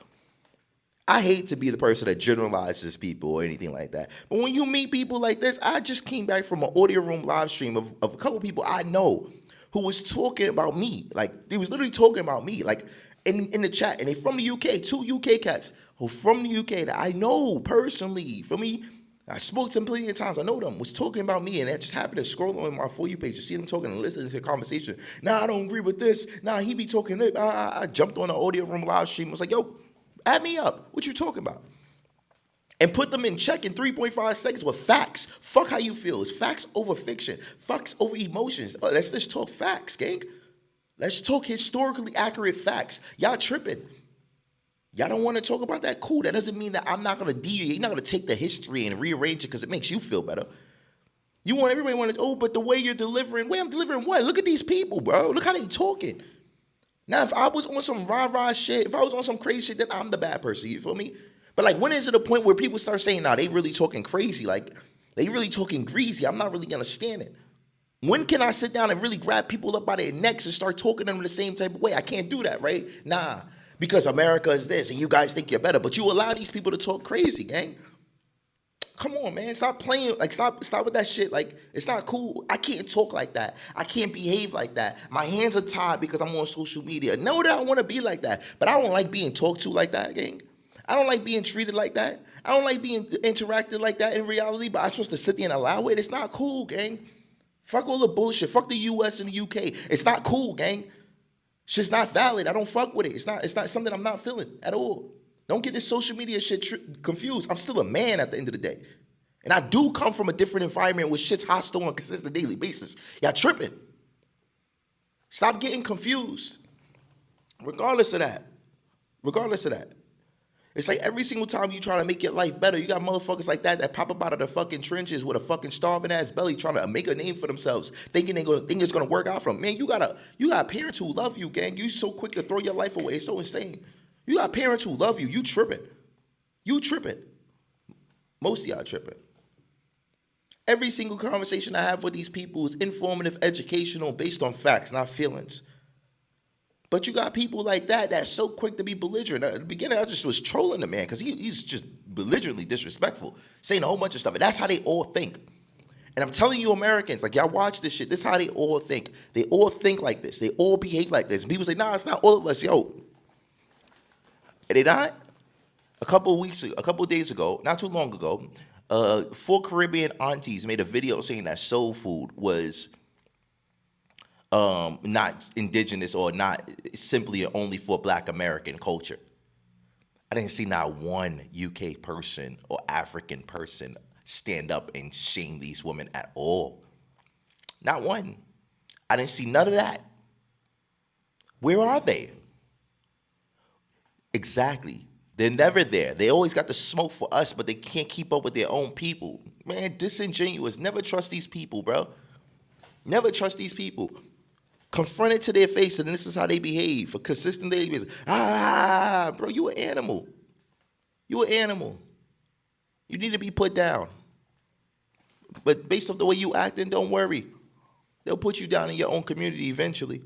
I hate to be the person that generalizes people or anything like that. But when you meet people like this, I just came back from an audio room live stream of a couple people I know who was talking about me. Like, they was literally talking about me, like, in the chat. And they from the UK, 2 UK cats who from the UK that I know personally. For me, I spoke to them plenty of times. I know them, was talking about me, and that just happened to scroll on my For You page to see them talking and listening to the conversation. Nah, I don't agree with this. Nah, he be talking. I jumped on the audio room live stream. I was like, yo, add me up. What you talking about? And put them in check in 3.5 seconds with facts. Fuck how you feel. It's facts over fiction. Facts over emotions. Let's just talk facts, gang. Let's talk historically accurate facts. Y'all tripping. Y'all don't want to talk about that? Cool. That doesn't mean that I'm not going to deviate. You're not going to take the history and rearrange it because it makes you feel better. You want everybody want to, oh, but the way you're delivering, I'm delivering what? Look at these people, bro. Look how they talking. Now, if I was on some rah-rah shit, if I was on some crazy shit, then I'm the bad person, you feel me? But like, when is it a point where people start saying, nah, they really talking crazy, like, they really talking greasy, I'm not really gonna stand it. When can I sit down and really grab people up by their necks and start talking to them the same type of way? I can't do that, right? Nah, because America is this and you guys think you're better, but you allow these people to talk crazy, gang. Come on, man. Stop playing. Like, stop with that shit. Like, it's not cool. I can't talk like that. I can't behave like that. My hands are tied because I'm on social media. Know that I want to be like that, but I don't like being talked to like that, gang. I don't like being treated like that. I don't like being interacted like that in reality, but I'm supposed to sit there and allow it. It's not cool, gang. Fuck all the bullshit. Fuck the US and the UK. It's not cool, gang. Shit's not valid. I don't fuck with it. It's not something I'm not feeling at all. Don't get this social media shit confused. I'm still a man at the end of the day. And I do come from a different environment where shit's hostile on a consistent daily basis. Y'all tripping. Stop getting confused. Regardless of that. It's like every single time you try to make your life better, you got motherfuckers like that pop up out of the fucking trenches with a fucking starving ass belly trying to make a name for themselves, thinking it's gonna work out for them. Man, you got parents who love you, gang. You so quick to throw your life away. It's so insane. You got parents who love you. You tripping. Most of y'all tripping. Every single conversation I have with these people is informative, educational, based on facts, not feelings. But you got people like that that's so quick to be belligerent. At the beginning, I just was trolling the man because he's just belligerently disrespectful, saying a whole bunch of stuff. And that's how they all think. And I'm telling you, Americans, like, y'all watch this shit. This is how they all think. They all think like this. They all behave like this. And people say, nah, it's not all of us. Yo, and they not. A couple of days ago, not too long ago, 4 Caribbean aunties made a video saying that soul food was not indigenous or not simply only for Black American culture. I didn't see not one UK person or African person stand up and shame these women at all. Not one. I didn't see none of that. Where are they? Exactly. They're never there. They always got the smoke for us, but they can't keep up with their own people. Man, disingenuous. Never trust these people, bro. Never trust these people. Confront it to their face, and this is how they behave for consistent days. Bro, you an animal. You an animal. You need to be put down. But based off the way you acting, don't worry. They'll put you down in your own community eventually.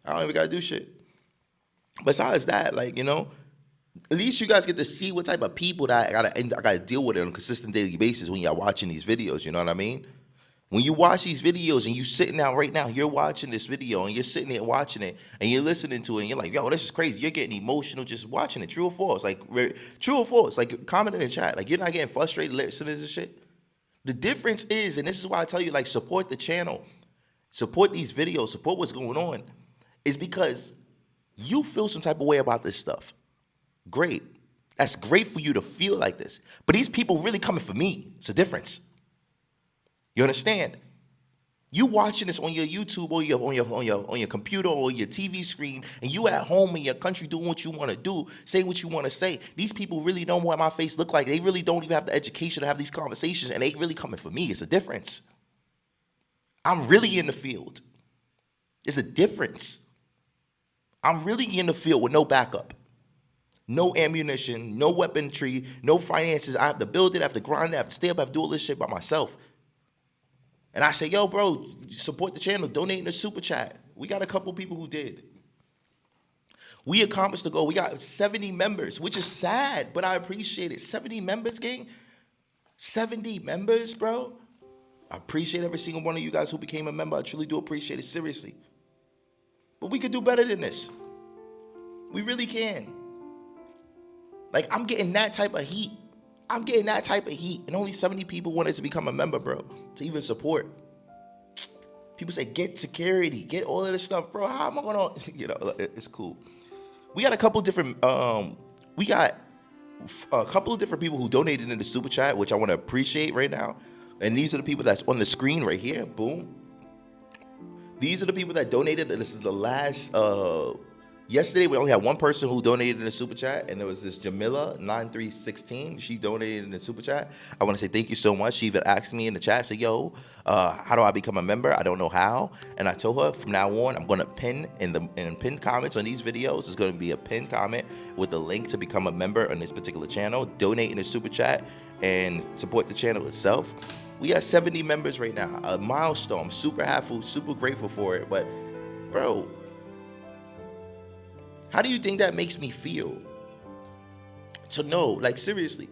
I don't even gotta do shit. Besides that, like, you know, at least you guys get to see what type of people that I gotta deal with on a consistent daily basis when y'all watching these videos. You know what I mean? When you watch these videos and you sitting down right now, you're watching this video and you're sitting there watching it and you're listening to it and you're like, yo, this is crazy. You're getting emotional just watching it. True or false? Like, true or false? Like, comment in the chat. Like, you're not getting frustrated listening to this shit. The difference is, and this is why I tell you, like, support the channel, support these videos, support what's going on, is because you feel some type of way about this stuff. Great. That's great for you to feel like this. But these people really coming for me. It's a difference. You understand? You watching this on your YouTube or on your computer or your TV screen, and you at home in your country doing what you want to do, say what you want to say. These people really know what my face look like. They really don't even have the education to have these conversations, and they really coming for me. It's a difference. I'm really in the field. It's a difference. I'm really in the field with no backup. No ammunition, no weaponry, no finances. I have to build it, I have to grind it, I have to stay up, I have to do all this shit by myself. And I say, yo, bro, support the channel, donate in the super chat. We got a couple people who did. We accomplished the goal. We got 70 members, which is sad, but I appreciate it. 70 members, gang. 70 members, bro. I appreciate every single one of you guys who became a member. I truly do appreciate it, seriously. But we could do better than this. We really can. Like, I'm getting that type of heat. I'm getting that type of heat. And only 70 people wanted to become a member, bro, to even support. People say, get security, get all of this stuff, bro. How am I gonna, you know, it's cool. We got a couple different, we got a couple of different people who donated in the super chat, which I want to appreciate right now. And these are the people that's on the screen right here. Boom. These are the people that donated. This is the last, yesterday, we only had one person who donated in the super chat, and there was this Jamila9316. She donated in the super chat. I want to say thank you so much. She even asked me in the chat, say, yo, how do I become a member? I don't know how. And I told her from now on, I'm going to pin in pinned comments on these videos. There's going to be a pinned comment with a link to become a member on this particular channel. Donate in the super chat and support the channel itself. We got 70 members right now, a milestone. I'm super happy, super grateful for it. But, bro, how do you think that makes me feel? To know, like, seriously,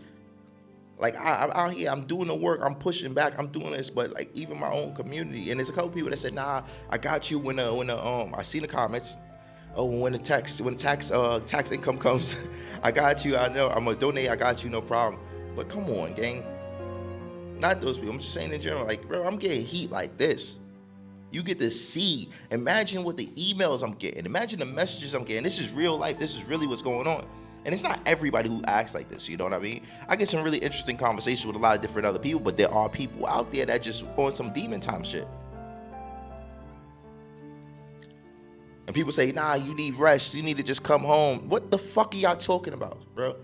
like, I'm out here, I'm doing the work, I'm pushing back, I'm doing this, but like, even my own community, and there's a couple people that said, nah, I got you when I seen the comments. Oh, when the tax income comes, I got you. I know I'm gonna donate. I got you, no problem. But come on, gang. Not those people. I'm just saying in general, like, bro, I'm getting heat like this. You get to see, imagine what the emails I'm getting. Imagine the messages I'm getting. This is real life. This is really what's going on. And it's not everybody who acts like this, you know what I mean? I get some really interesting conversations with a lot of different other people, but there are people out there that just on some demon time shit. And people say, nah, you need rest. You need to just come home. What the fuck are y'all talking about, bro?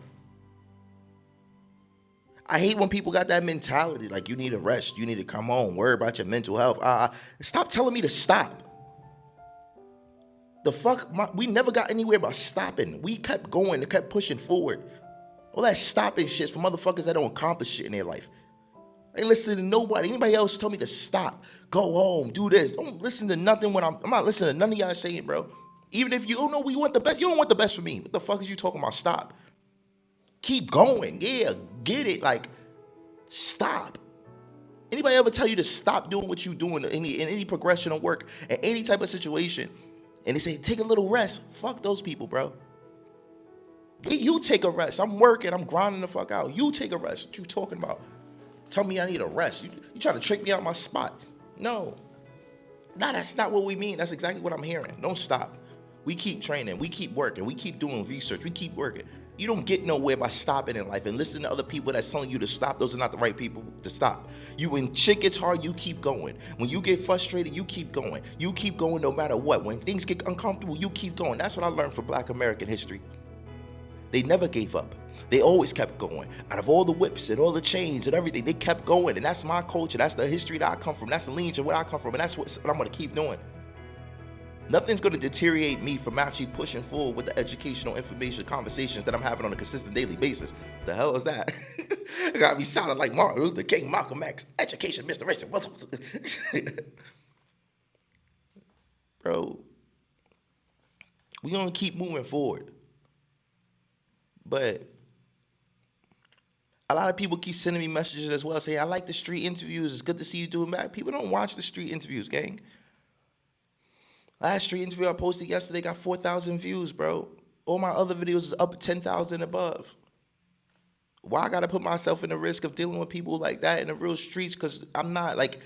I hate when people got that mentality, like, you need to rest, you need to come home, worry about your mental health. Stop telling me to stop. The fuck, we never got anywhere by stopping. We kept going, kept pushing forward. All that stopping shit's for motherfuckers that don't accomplish shit in their life. I ain't listening to nobody. Anybody else tell me to stop, go home, do this. Don't listen to nothing when I'm not listening to none of y'all saying, bro. Even if you don't know we want the best, you don't want the best for me. What the fuck is you talking about? Stop. Keep going. Yeah, get it. Like, stop. Anybody ever tell you to stop doing what you doing in any progression of work, in any type of situation, and they say, take a little rest? Fuck those people, bro. You take a rest. I'm working. I'm grinding the fuck out. You take a rest. What you talking about? Tell me I need a rest. You trying to trick me out of my spot. No. Nah, that's not what we mean. That's exactly what I'm hearing. Don't stop. We keep training. We keep working. We keep doing research. We keep working. You don't get nowhere by stopping in life and listening to other people that's telling you to stop. Those are not the right people to stop. When shit gets hard, you keep going. When you get frustrated, you keep going. You keep going no matter what. When things get uncomfortable, you keep going. That's what I learned from Black American history. They never gave up. They always kept going. Out of all the whips and all the chains and everything, they kept going. And that's my culture. That's the history that I come from. That's the lineage of where I come from. And that's what I'm going to keep doing. Nothing's going to deteriorate me from actually pushing forward with the educational information conversations that I'm having on a consistent daily basis. The hell is that? It got me sounding like Martin Luther King, Malcolm X, education, Mr. Racist. Bro, we going to keep moving forward. But a lot of people keep sending me messages as well saying, I like the street interviews. It's good to see you doing that. People don't watch the street interviews, gang. Last street interview I posted yesterday got 4,000 views, bro. All my other videos is up 10,000 above. Why I gotta put myself in the risk of dealing with people like that in the real streets? Because I'm not like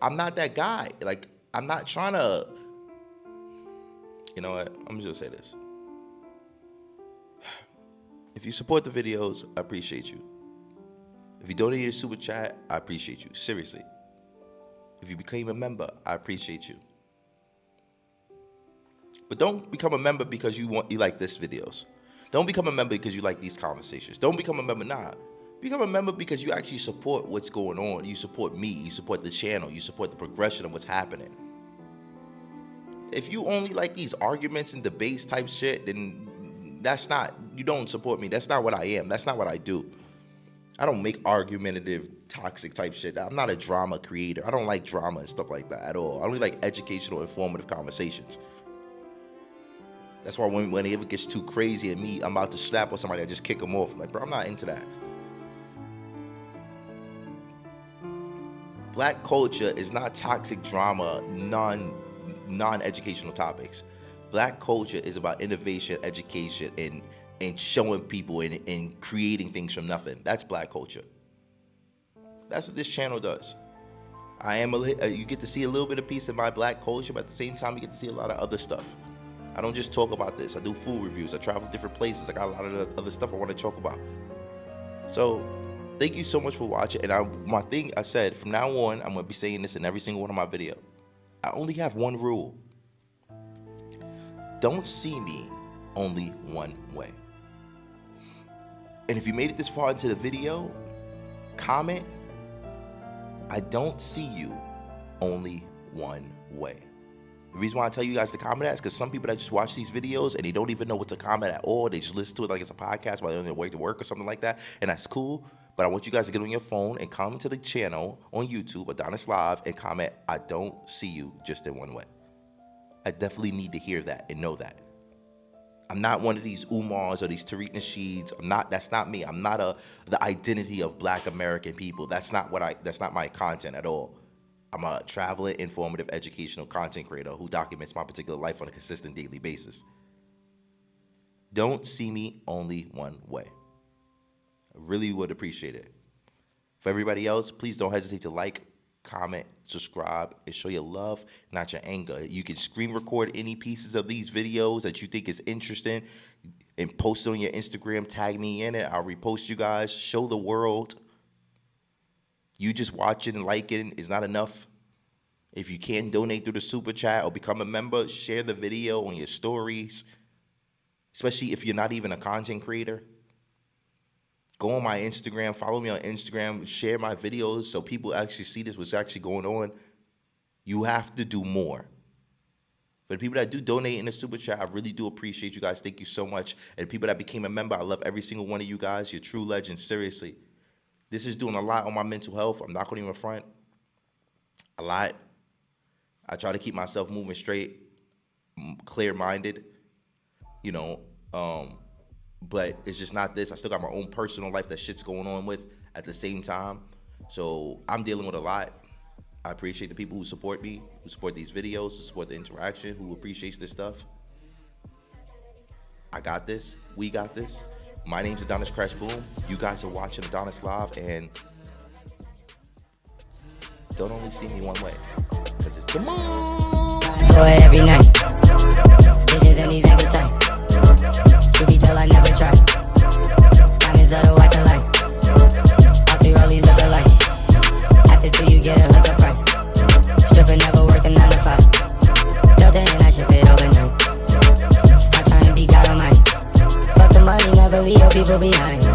I'm not that guy. Like, I'm not trying to, you know what? I'm just gonna say this. If you support the videos, I appreciate you. If you donate a super chat, I appreciate you. Seriously. If you became a member, I appreciate you. But don't become a member because you like this videos. Don't become a member because you like these conversations. Don't become a member, nah. Become a member because you actually support what's going on. You support me. You support the channel. You support the progression of what's happening. If you only like these arguments and debates type shit, then you don't support me. That's not what I am. That's not what I do. I don't make argumentative, toxic type shit. I'm not a drama creator. I don't like drama and stuff like that at all. I only like educational, informative conversations. That's why when it ever gets too crazy and I'm about to slap on somebody, I just kick them off. I'm like, bro, I'm not into that. Black culture is not toxic drama, non-educational topics. Black culture is about innovation, education, and showing people and creating things from nothing. That's Black culture. That's what this channel does. You get to see a little bit of piece of my Black culture, but at the same time, you get to see a lot of other stuff. I don't just talk about this. I do food reviews. I travel different places. I got a lot of other stuff I want to talk about. So thank you so much for watching. And my thing I said, from now on, I'm going to be saying this in every single one of my videos. I only have one rule. Don't see me only one way. And if you made it this far into the video, comment, I don't see you only one way. The reason why I tell you guys to comment that is because some people that just watch these videos and they don't even know what to comment at all. They just listen to it like it's a podcast while they're on their way to work or something like that. And that's cool. But I want you guys to get on your phone and come to the channel on YouTube, AdonisLive, and comment, I don't see you just in one way. I definitely need to hear that and know that. I'm not one of these Umars or these Tariq Nasheeds. That's not me. I'm not the identity of Black American people. That's not my content at all. I'm a traveling, informative, educational content creator who documents my particular life on a consistent daily basis. Don't see me only one way. I really would appreciate it. For everybody else, please don't hesitate to like, comment, subscribe, and show your love, not your anger. You can screen record any pieces of these videos that you think is interesting and post it on your Instagram, tag me in it. I'll repost you guys, show the world. You just watching and liking is not enough. If you can donate through the super chat or become a member, share the video on your stories, especially if you're not even a content creator. Go on my Instagram, follow me on Instagram, share my videos so people actually see this, what's actually going on. You have to do more. For the people that do donate in the super chat, I really do appreciate you guys. Thank you so much. And the people that became a member, I love every single one of you guys. You're true legends, seriously. This is doing a lot on my mental health. I'm not going to even front. A lot. I try to keep myself moving straight, clear-minded, you know. But it's just not this. I still got my own personal life that shit's going on with at the same time. So I'm dealing with a lot. I appreciate the people who support me, who support these videos, who support the interaction, who appreciates this stuff. I got this. We got this. My name's AdonisCrashBoom. You guys are watching Adonis Live, and don't only see me one way, because it's the moon.
For every night, bitches and these ankles tight. Truth be told, I never tried. Diamonds are the wife of life. All 3 rollies look alike. After 2, you get a hookup price. Stripping never worked a 9 to 5. Delta and I ship it overnight. Stop trying to be God Almighty. Fuck the money, never leave your people behind.